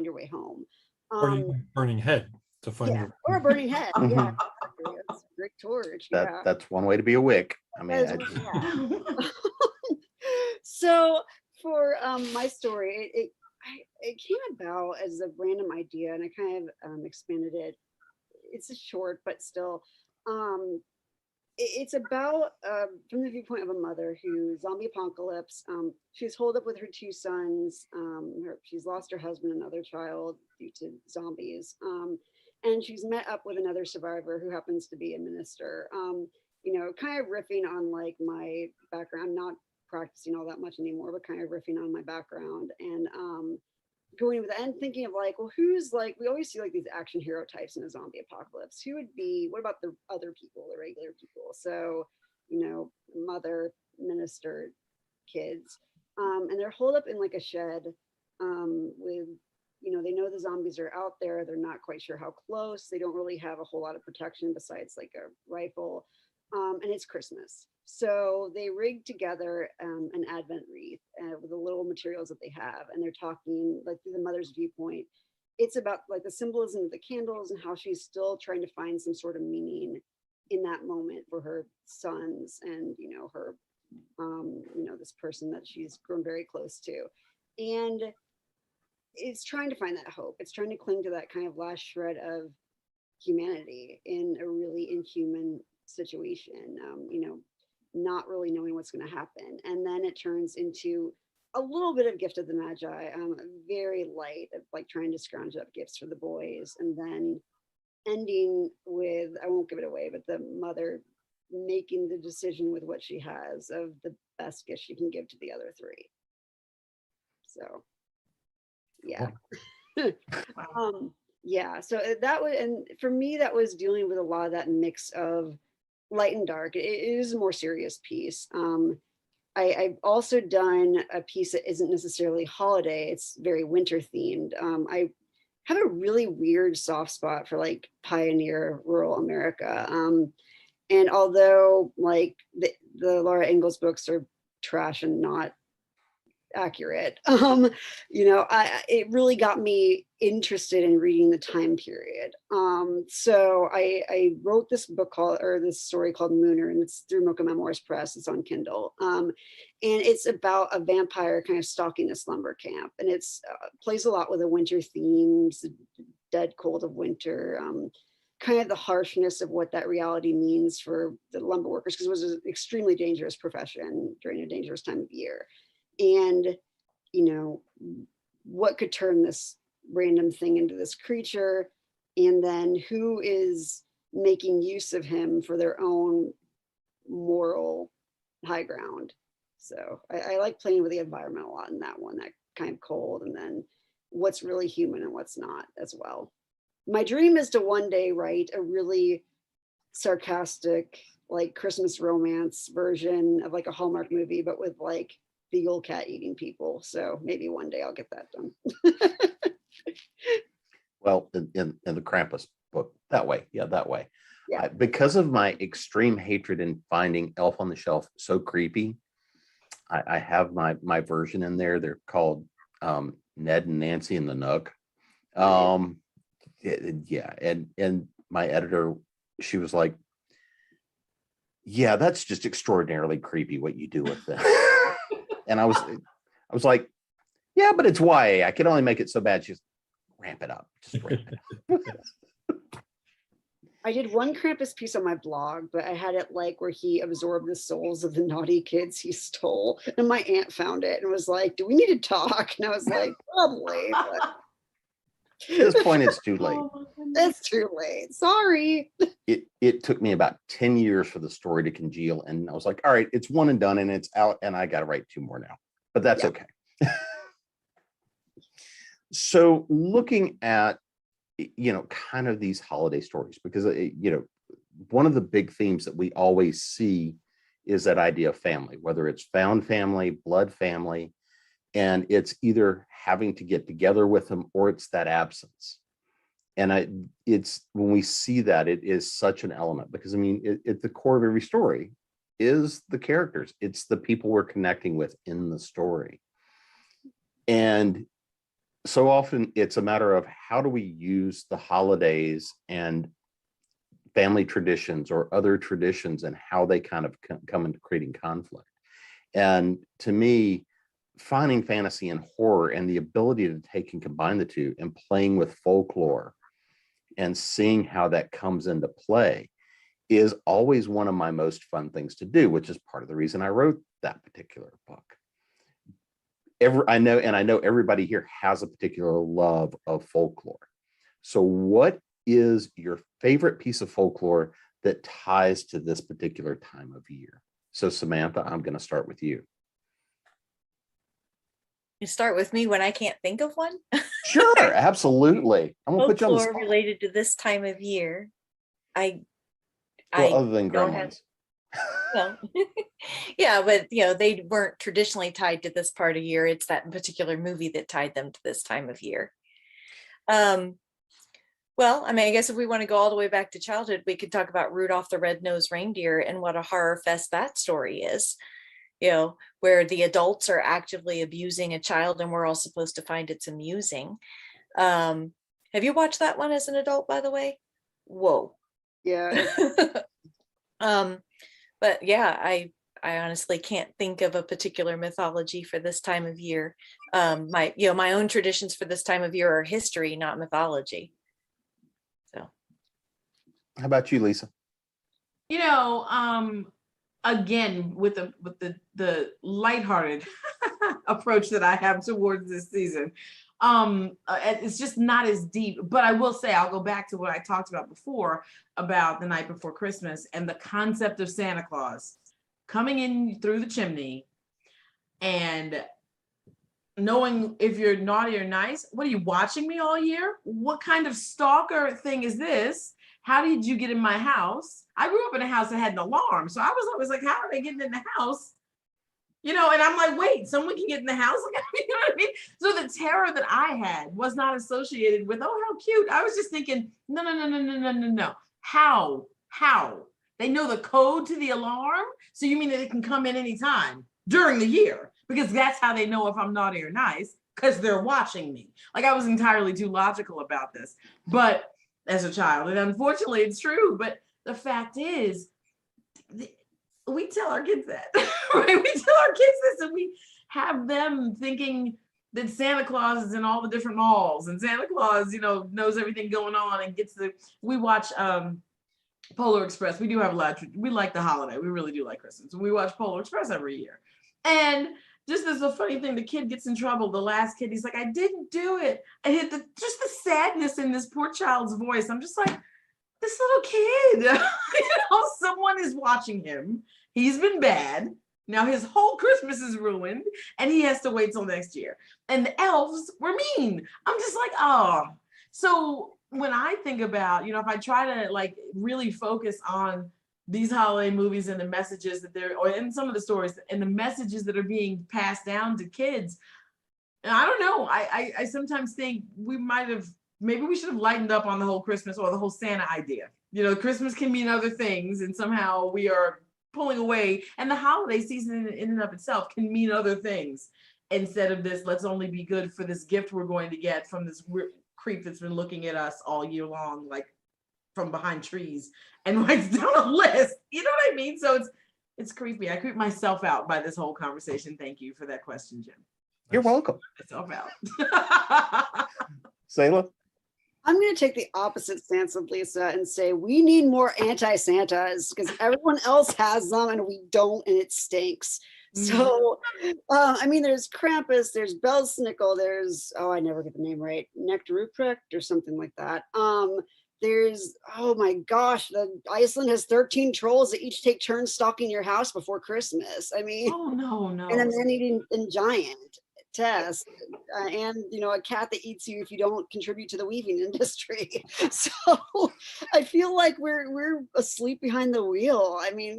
your way home.
Or you burning head to find
Yeah,
your
or a burning head. Yeah,
Mhm.
exactly. That's a great torch. Yeah.
that's one way to be a wick. I mean,
That is yeah. So for my story, it came about as a random idea, and I kind of expanded it. It's a short, but still, it's about from the viewpoint of a mother who zombie apocalypse. She's holed up with her two sons. She's lost her husband and another child due to zombies. And she's met up with another survivor who happens to be a minister. Kind of riffing on like my background, not practicing all that much anymore, but kind of riffing on my background and going with that and thinking of like, well, who's like, we always see like these action hero types in a zombie apocalypse. What about the other people, the regular people? So, mother, minister, kids. And they're holed up in like a shed with, they know the zombies are out there. They're not quite sure how close. They don't really have a whole lot of protection besides like a rifle. And it's Christmas. So they rig together an Advent wreath with the little materials that they have. And they're talking like through the mother's viewpoint. It's about like the symbolism of the candles and how she's still trying to find some sort of meaning in that moment for her sons and, her, this person that she's grown very close to. And it's trying to find that hope. It's trying to cling to that kind of last shred of humanity in a really inhuman situation, not really knowing what's going to happen. And then it turns into a little bit of gift of the magi, very light, of like trying to scrounge up gifts for the boys. And then ending with, I won't give it away, but the mother making the decision with what she has of the best gift she can give to the other three. So, yeah. So that was, and for me, that was dealing with a lot of that mix of light and dark. It is a more serious piece. I've also done a piece that isn't necessarily holiday. It's very winter themed. I have a really weird soft spot for like pioneer rural America. And although like the Laura Ingalls books are trash and not accurate, it really got me interested in reading the time period. So I wrote this story called Mooner, and it's through Mocha Memoirs Press. It's on Kindle. And it's about a vampire kind of stalking this lumber camp, and it's plays a lot with the winter themes, the dead cold of winter, kind of the harshness of what that reality means for the lumber workers, because it was an extremely dangerous profession during a dangerous time of year. And, what could turn this random thing into this creature, and then who is making use of him for their own moral high ground. So I like playing with the environment a lot in that one, that kind of cold, and then what's really human and what's not as well. My dream is to one day write a really sarcastic, like Christmas romance version of like a Hallmark movie, but with like the Yule cat eating people. So maybe one day I'll get that done.
Well, in the Krampus book, that way.
Yeah.
Because of my extreme hatred in finding Elf on the Shelf so creepy, I have my version in there. They're called Ned and Nancy and the Nook. And my editor, she was like, yeah, that's just extraordinarily creepy what you do with them. And I was like, yeah, but it's YA. I can only make it so bad. She's ramp it up. Just ramp it up.
I did one Krampus piece on my blog, but I had it like where he absorbed the souls of the naughty kids he stole. And my aunt found it and was like, do we need to talk? And I was like, probably. But
At this point, it's too late.
Oh, my goodness.
It's too late. Sorry.
It took me about 10 years for the story to congeal, and I was like, all right, it's one and done, and it's out, and I got to write 2 more now, but that's
Yeah.
okay. So looking at, kind of these holiday stories, because, one of the big themes that we always see is that idea of family, whether it's found family, blood family, and it's either having to get together with them or it's that absence. And it's when we see that, it is such an element, because I mean, at the core of every story is the characters. It's the people we're connecting with in the story. And so often it's a matter of how do we use the holidays and family traditions or other traditions and how they kind of come into creating conflict. And to me, finding fantasy and horror and the ability to take and combine the two and playing with folklore and seeing how that comes into play is always one of my most fun things to do, which is part of the reason I wrote that particular book. I know everybody here has a particular love of folklore. So what is your favorite piece of folklore that ties to this particular time of year? So Samantha, I'm going to start with you.
You start with me when I can't think of one.
Sure, absolutely. I'm going to put you on the
Folklore
spot.
related to this time of year.
Well,
I
other than
don't have-
gremlins.
well, yeah, but they weren't traditionally tied to this part of year. It's that particular movie that tied them to this time of year. Well, I mean, I guess if we want to go all the way back to childhood, we could talk about Rudolph the Red-Nosed Reindeer and what a horror fest that story is. Where the adults are actively abusing a child and we're all supposed to find it's amusing. Have you watched that one as an adult, by the way? Whoa.
Yeah.
But yeah, I honestly can't think of a particular mythology for this time of year. My own traditions for this time of year are history, not mythology. So
How about you, Lisa?
Again, with the lighthearted approach that I have towards this season, it's just not as deep. But I will say, I'll go back to what I talked about before about the night before Christmas and the concept of Santa Claus coming in through the chimney and knowing if you're naughty or nice. What, are you watching me all year? What kind of stalker thing is this? How did you get in my house? I grew up in a house that had an alarm. So I was always like, how are they getting in the house? And I'm like, wait, someone can get in the house? You know what I mean? So the terror that I had was not associated with, oh, how cute. I was just thinking, no. How? They know the code to the alarm? So you mean that it can come in anytime during the year? Because that's how they know if I'm naughty or nice, because they're watching me. Like, I was entirely too logical about this. But as a child, and unfortunately it's true, but the fact is, we tell our kids that, right? We tell our kids this, and we have them thinking that Santa Claus is in all the different malls, and Santa Claus, knows everything going on and we watch Polar Express. We do have we like the holiday. We really do like Christmas. We watch Polar Express every year. And just as a funny thing, the kid gets in trouble. The last kid, he's like, I didn't do it. I hit just the sadness in this poor child's voice. I'm just like, this little kid, someone is watching him. He's been bad. Now his whole Christmas is ruined and he has to wait till next year. And the elves were mean. I'm just like, oh. So when I think about, if I try to really focus on these holiday movies and the messages that or in some of the stories and the messages that are being passed down to kids, and I don't know, I sometimes think maybe we should have lightened up on the whole Christmas or the whole Santa idea. Christmas can mean other things, and somehow we are pulling away, and the holiday season in and of itself can mean other things instead of this, let's only be good for this gift we're going to get from this creep that's been looking at us all year long, like from behind trees, and writes down a list. You know what I mean? So it's creepy. I creep myself out by this whole conversation. Thank you for that question, Jim.
You're welcome.
Myself out.
Selah?
I'm going to take the opposite stance of Lisa and say we need more anti-Santas because everyone else has them and we don't, and it stinks. So, I mean, there's Krampus, there's Belsnickel, there's, oh, I never get the name right, Nectaruprecht or something like that. There's, oh my gosh, Iceland has 13 trolls that each take turns stalking your house before Christmas. I mean,
Oh, no,
and a
no.
man-eating and giant test, and a cat that eats you if you don't contribute to the weaving industry. So I feel like we're asleep behind the wheel. I mean,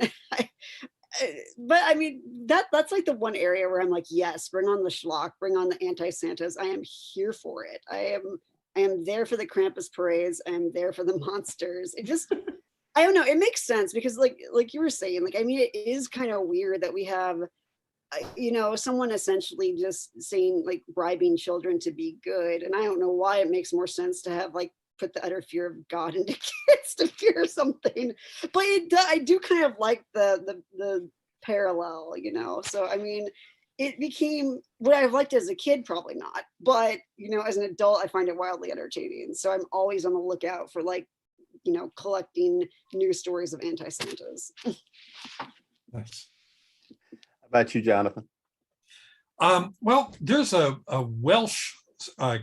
but I mean that's like the one area where I'm like, yes, bring on the schlock, bring on the anti-Santas. I am here for it. I am there for the Krampus parades. I am there for the monsters. It just, I don't know. It makes sense because like you were saying, like, I mean, it is kind of weird that we have, someone essentially just saying, like, bribing children to be good. And I don't know why it makes more sense to have, like, put the utter fear of God into kids to fear something. But I do kind of like the parallel, So, I mean, it became what I've liked as a kid, probably not. But, as an adult, I find it wildly entertaining. So I'm always on the lookout for, like, collecting new stories of anti-Santas.
Nice.
How about you, Jonathan?
Well, there's a Welsh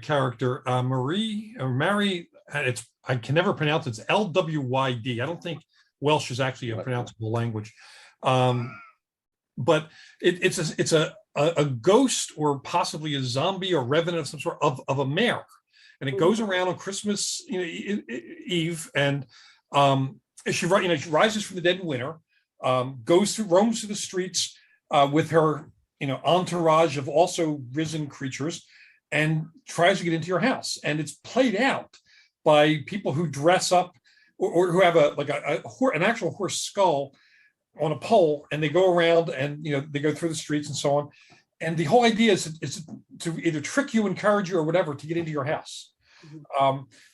character, Mary. I can never pronounce it. It's Lwyd. I don't think Welsh is actually a pronounceable language, but it's a ghost or possibly a zombie or revenant of some sort of a mare, and it goes around on Christmas Eve, and she rises from the dead in winter, roams through the streets with her entourage of also risen creatures, and tries to get into your house. And it's played out by people who dress up or who have an actual horse skull on a pole, and they go around and they go through the streets and so on. And the whole idea is to either trick you, encourage you, or whatever to get into your house.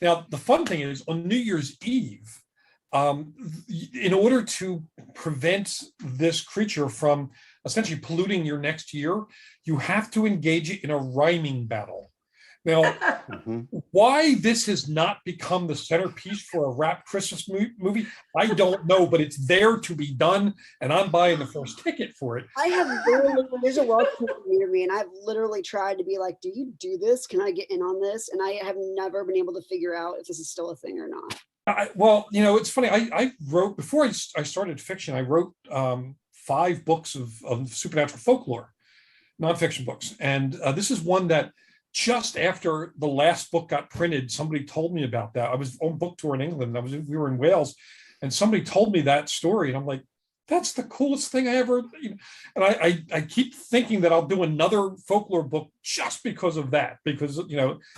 Now, the fun thing is on New Year's Eve, in order to prevent this creature from essentially polluting your next year, you have to engage it in a rhyming battle. Now, why this has not become the centerpiece for a rap Christmas movie, I don't know, but it's there to be done, and I'm buying the first ticket for it.
I have there's a Welsh community near me, and I've literally tried to be like, do you do this? Can I get in on this? And I have never been able to figure out if this is still a thing or not.
Well, it's funny. I wrote, before I started fiction, I wrote 5 books of supernatural folklore, nonfiction books. And this is one that just after the last book got printed, somebody told me about that. I was on book tour in England. We were in Wales, and somebody told me that story. And I'm like, that's the coolest thing I ever, and I keep thinking that I'll do another folklore book just because of that, because,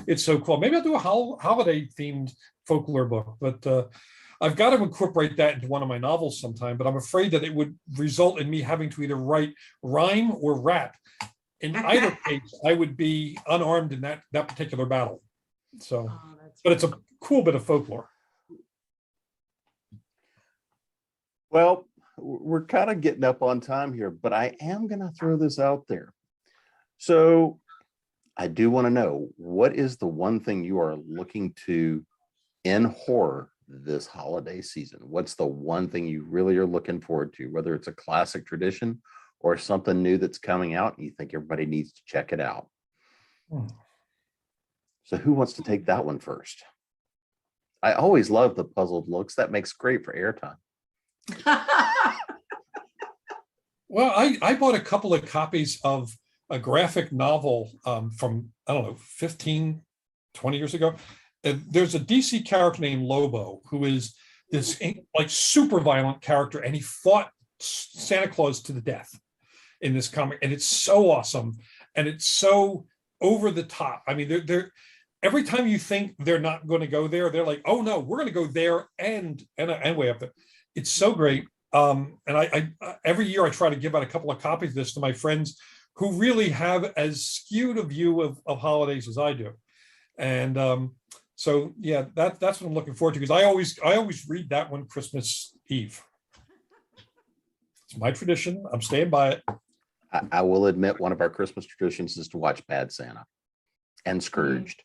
it's so cool. Maybe I'll do a holiday themed folklore book, but I've got to incorporate that into one of my novels sometime, but I'm afraid that it would result in me having to either write rhyme or rap. In either case, I would be unarmed in that particular battle. So, but it's a cool bit of folklore.
Well, we're kind of getting up on time here, but I am going to throw this out there. So I do want to know, what is the one thing you are looking to in horror this holiday season? What's the one thing you really are looking forward to, whether it's a classic tradition or something new that's coming out and you think everybody needs to check it out? So who wants to take that one first? I always love the puzzled looks. That makes great for airtime.
Well, I bought a couple of copies of a graphic novel from, I don't know, 15, 20 years ago. There's a DC character named Lobo, who is this like super violent character, and he fought Santa Claus to the death in this comic, and it's so awesome, and it's so over the top. I mean, they're every time you think they're not going to go there, they're like, oh no, we're going to go there and way up there. It's so great. And I every year I try to give out a couple of copies of this to my friends who really have as skewed a view of holidays as I do. And so yeah, that's what I'm looking forward to, because I always read that one Christmas Eve. It's my tradition. I'm staying by it.
I will admit, one of our Christmas traditions is to watch Bad Santa and Scrooged.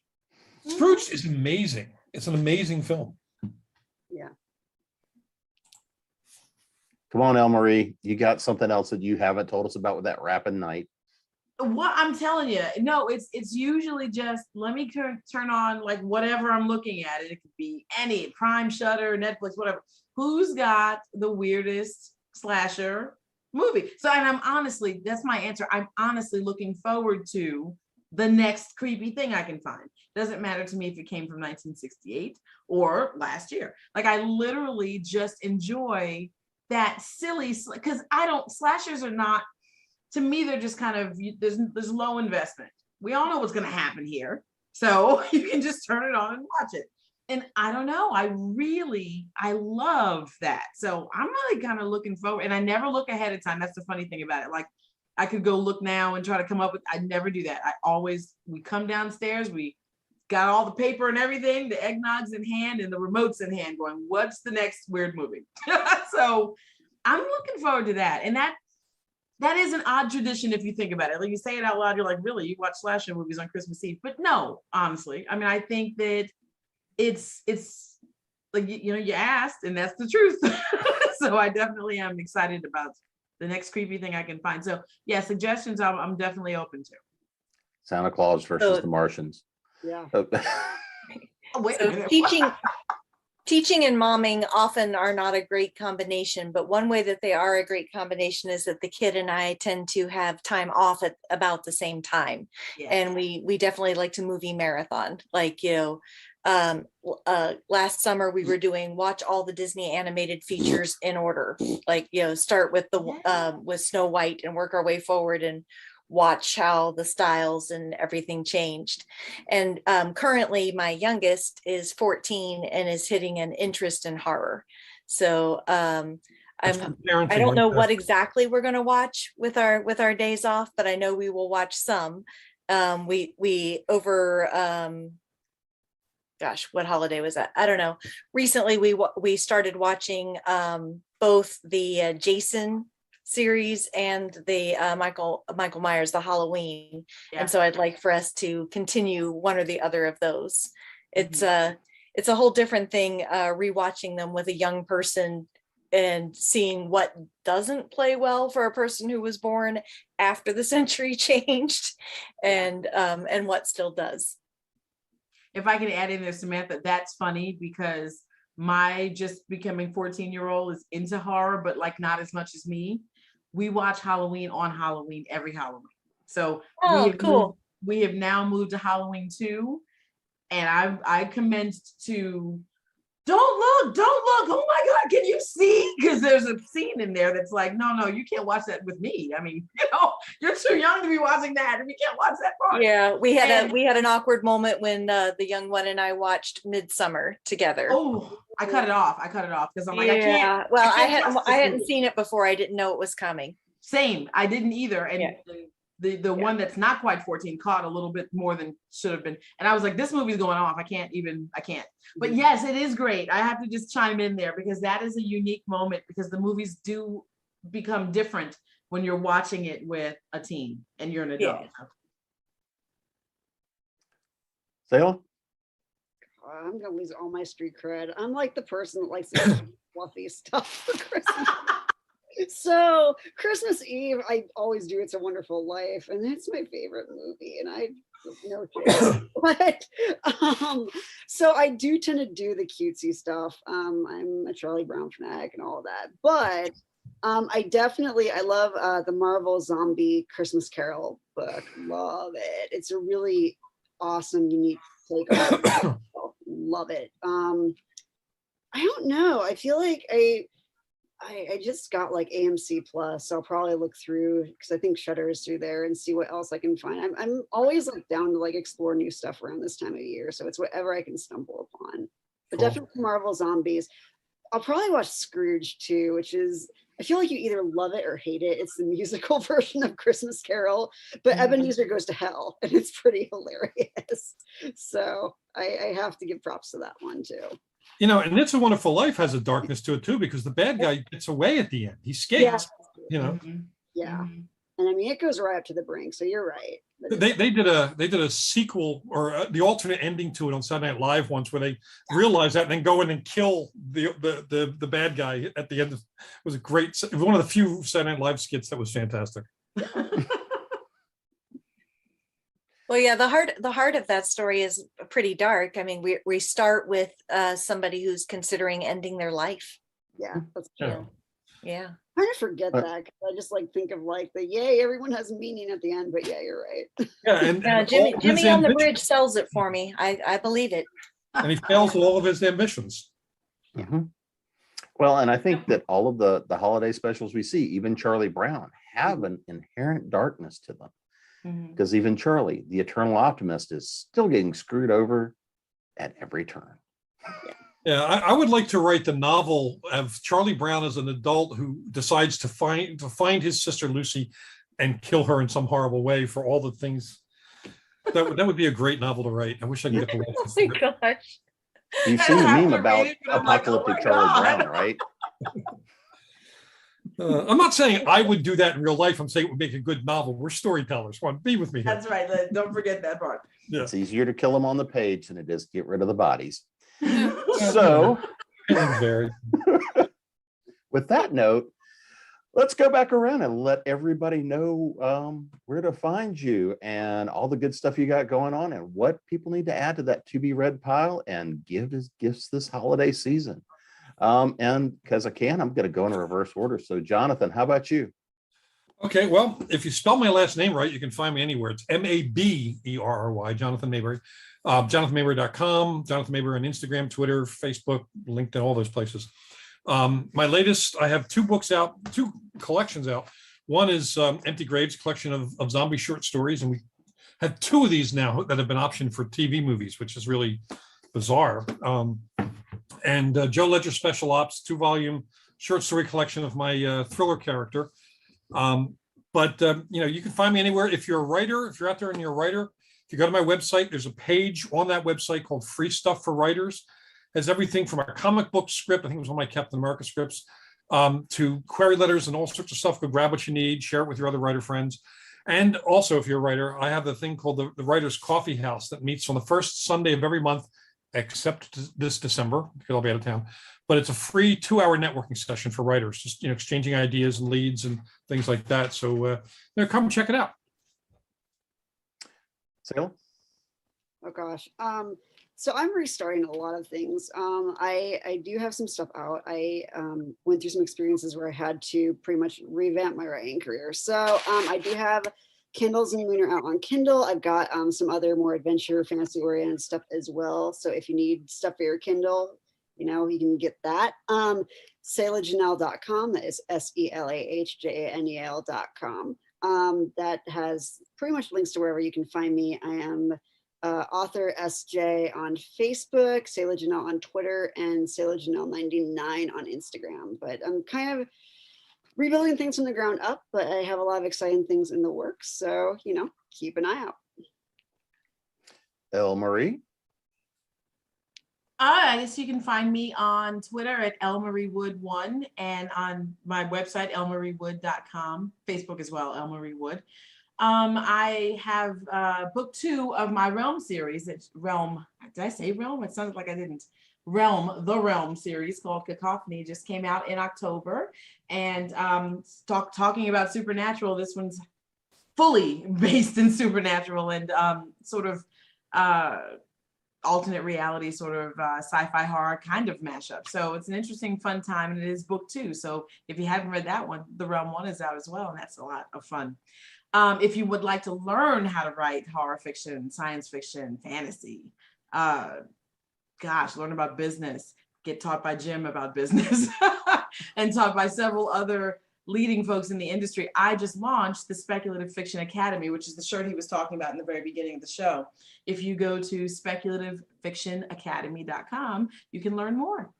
Scrooge is amazing. It's an amazing film.
Yeah.
Come on, Elle Marie, you got something else that you haven't told us about with that Rapping Night?
What I'm telling you, no, it's usually just let me turn on like whatever I'm looking at. It could be any Prime, Shutter, Netflix, whatever. Who's got the weirdest slasher movie? So, and I'm honestly, that's my answer. I'm honestly looking forward to the next creepy thing I can find. Doesn't matter to me if it came from 1968 or last year. Like I literally just enjoy that silly, because slashers are not, to me, they're just kind of, there's low investment. We all know what's going to happen here. So you can just turn it on and watch it. And I don't know, I love that. So I'm really kind of looking forward, and I never look ahead of time. That's the funny thing about it. Like I could go look now and try to come up with, I never do that. We come downstairs, we got all the paper and everything, the eggnogs in hand and the remotes in hand going, what's the next weird movie? So I'm looking forward to that. And that is an odd tradition if you think about it. Like you say it out loud, you're like, really? You watch slasher movies on Christmas Eve? But no, honestly, I mean, I think that it's like, you asked, and that's the truth. So I definitely am excited about the next creepy thing I can find. So yeah, suggestions I'm definitely open to.
Santa Claus versus the Martians.
Yeah.
Oh, wait a
So
minute.
teaching and momming often are not a great combination, but one way that they are a great combination is that the kid and I tend to have time off at about the same time.
Yes.
And we definitely like to movie marathon. Like, last summer we were doing watch all the Disney animated features in order, like, start with with Snow White and work our way forward and watch how the styles and everything changed. And currently my youngest is 14 and is hitting an interest in horror. So I don't know what exactly we're going to watch with our days off, but I know we will watch some. We over gosh, what holiday was that? I don't know. Recently we started watching both the Jason series and the Michael Myers, the Halloween. Yeah. And so I'd like for us to continue one or the other of those. It's a whole different thing rewatching them with a young person and seeing what doesn't play well for a person who was born after the century changed, and what still does.
If I can add in there, Samantha, that's funny because my just becoming 14-year-old is into horror, but like not as much as me. We watch Halloween on Halloween every Halloween. So we have now moved to Halloween 2, and I commenced to don't look. Oh my God, can you see? Because there's a scene in there that's like, no, you can't watch that with me. I mean, you're too young to be watching that, and we can't watch that part.
Yeah, we had an awkward moment when the young one and I watched Midsummer together.
Oh, I cut it off because I'm like, I can't.
Well, I hadn't seen it before. I didn't know it was coming.
Same, I didn't either, and the one that's not quite 14 caught a little bit more than should have been, and I was like, this movie's going off. I can't. But yes, it is great. I have to just chime in there because that is a unique moment because the movies do become different when you're watching it with a teen and you're an adult.
Yeah.
Selah?
I'm gonna lose all my street cred. I'm like the person that likes to fluffy stuff for Christmas. So Christmas Eve, I always do It's a Wonderful Life, and it's my favorite movie, and I no shit. But so I do tend to do the cutesy stuff. I'm a Charlie Brown fanatic and all of that, but I love the Marvel Zombie Christmas Carol book. Love it. It's a really awesome, unique take on it. Love it. I don't know. I feel like I just got like AMC Plus. So I'll probably look through because I think Shudder is through there and see what else I can find. I'm always like down to like explore new stuff around this time of year. So it's whatever I can stumble upon. But definitely Marvel Zombies. I'll probably watch Scrooge too, which is, I feel like you either love it or hate it. It's the musical version of Christmas Carol, but Ebenezer Goes to Hell, and it's pretty hilarious. So I have to give props to that one too.
And It's a Wonderful Life has a darkness to it too, because the bad guy gets away at the end. He skates,
Yeah. And I mean, it goes right up to the brink. So you're right. But
They did a sequel or the alternate ending to it on Saturday Night Live once, where they realize that and then go in and kill the bad guy at the end. It was a great, one of the few Saturday Night Live skits that was fantastic.
Well, yeah, the heart of that story is pretty dark. I mean, we start with somebody who's considering ending their life.
yeah, that's true.
Yeah.
Yeah.
I kind of forget that, 'cause I just like think of like the yay, everyone has meaning at the end. But yeah, you're right.
Yeah, and
Yeah,
all of his
Jimmy on the
ambition-
bridge sells it for me. I believe it.
and he fails with all of his ambitions.
Mhm. Well, and I think that all of the holiday specials we see, even Charlie Brown, have an inherent darkness to them.
Mhm.
Because even Charlie, the eternal optimist, is still getting screwed over at every turn.
Yeah, I would like to write the novel of Charlie Brown as an adult who decides to find his sister Lucy and kill her in some horrible way for all the things. That would be a great novel to write. I wish I could get the
Oh
license.
my gosh.
You've seen the
I have
meme
to
about
read it, but I'm like, oh
apocalyptic
my
Charlie
God.
Brown, right?
I'm not saying I would do that in real life. I'm saying it would make a good novel. We're storytellers. Come on, be with me here.
That's right. Don't forget that part.
Yeah.
It's easier to kill them on the page than it is to get rid of the bodies. So,
Feelings vary.
with that note, let's go back around and let everybody know where to find you and all the good stuff you got going on and what people need to add to that to be read pile and give as gifts this holiday season. And because I can, I'm going to go in reverse order. So, Jonathan, how about you?
Okay, well, if you spell my last name right, you can find me anywhere. It's Maberry, Jonathan Mayberry. JonathanMayberry.com, Jonathan Mayberry on Instagram, Twitter, Facebook, LinkedIn, all those places. My latest, I have two books out, two collections out. One is Empty Graves, collection of zombie short stories. And we have two of these now that have been optioned for TV movies, which is really bizarre. And Joe Ledger Special Ops, 2-volume short story collection of my thriller character. But you can find me anywhere. If you're a writer, if you're out there and you're a writer, if you go to my website, there's a page on that website called Free Stuff for Writers. It has everything from a comic book script, I think it was one of my Captain America scripts, to query letters and all sorts of stuff. Go grab what you need, share it with your other writer friends. And also, if you're a writer, I have the thing called the Writers Coffee House that meets on the first Sunday of every month, except this December, because I'll be out of town. But it's a free 2-hour networking session for writers, just exchanging ideas and leads and things like that. So come check it out.
Selah?
Oh gosh. So I'm restarting a lot of things. I do have some stuff out. I went through some experiences where I had to pretty much revamp my writing career. So I do have Candles and Moon are out on Kindle. I've got some other more adventure fantasy oriented stuff as well. So if you need stuff for your Kindle, you can get that. SelahJanel.com. That is SelahJanel.com. That has pretty much links to wherever you can find me. I am author SJ on Facebook, Selah Janel on Twitter, and Selah Janel 99 on Instagram. But I'm kind of rebuilding things from the ground up, but I have a lot of exciting things in the works. So, keep an eye out.
Elle Marie?
I guess you can find me on Twitter at elmariewood1 and on my website, elmariewood.com, Facebook as well, Elle Marie Wood. I have book 2 of my Realm series. It's Realm. Did I say Realm? It sounded like I didn't. The Realm series called Cacophony just came out in October. And talking about supernatural, this one's fully based in supernatural and sort of alternate reality, sort of sci-fi horror kind of mashup. So it's an interesting, fun time, and it is book 2. So if you haven't read that one, the Realm 1 is out as well, and that's a lot of fun. If you would like to learn how to write horror fiction, science fiction, fantasy, learn about business, get taught by Jim about business, and taught by several other leading folks in the industry. I just launched the Speculative Fiction Academy, which is the shirt he was talking about in the very beginning of the show. If you go to speculativeffictionacademy.com, you can learn more.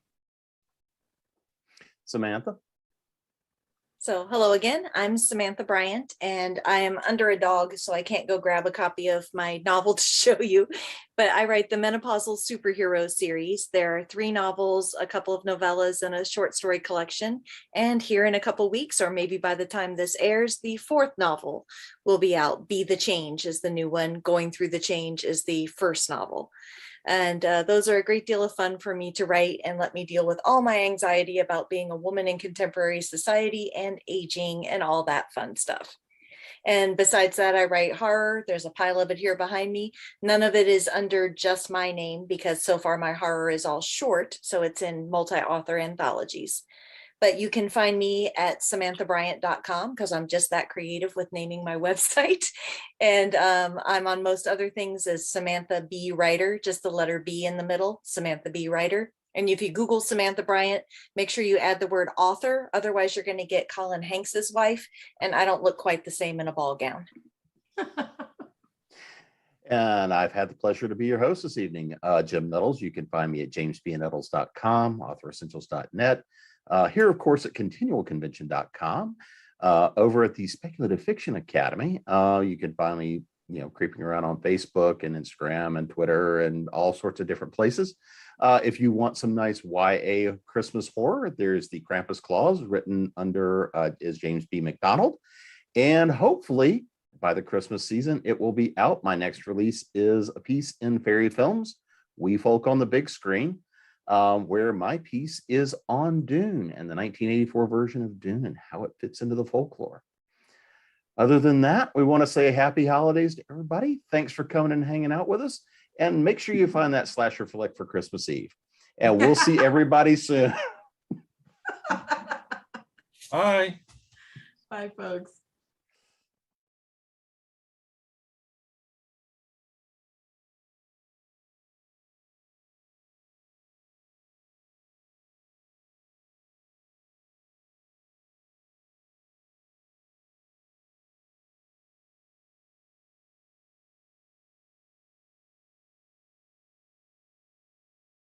Samantha?
So hello again, I'm Samantha Bryant and I am under a dog, so I can't go grab a copy of my novel to show you, but I write the Menopausal Superhero series. There are 3 novels, a couple of novellas, and a short story collection. And here in a couple weeks, or maybe by the time this airs, the 4th novel will be out. Be the Change is the new one. Going Through the Change is the first novel. And those are a great deal of fun for me to write and let me deal with all my anxiety about being a woman in contemporary society and aging and all that fun stuff. And besides that, I write horror. There's a pile of it here behind me. None of it is under just my name because so far my horror is all short. So it's in multi-author anthologies. But you can find me at samanthabryant.com because I'm just that creative with naming my website. And I'm on most other things as Samantha B. Writer, just the letter B in the middle, Samantha B. Writer. And if you Google Samantha Bryant, make sure you add the word author. Otherwise, you're going to get Colin Hanks's wife. And I don't look quite the same in a ball gown.
And I've had the pleasure to be your host this evening, Jim Nettles. You can find me at jamesbnettles.com, authoressentials.net. Here, of course, at continualconvention.com, over at the Speculative Fiction Academy. You can find me, creeping around on Facebook and Instagram and Twitter and all sorts of different places. If you want some nice YA Christmas horror, there's the Krampus Clause written under is James B. McDonald. And hopefully by the Christmas season, it will be out. My next release is a piece in Fairy Films, We Folk on the Big Screen, where my piece is on Dune and the 1984 version of Dune and how it fits into the folklore. Other than that, we want to say happy holidays to everybody. Thanks for coming and hanging out with us. And make sure you find that slasher flick for Christmas Eve. And we'll see everybody soon.
Bye.
Bye, folks.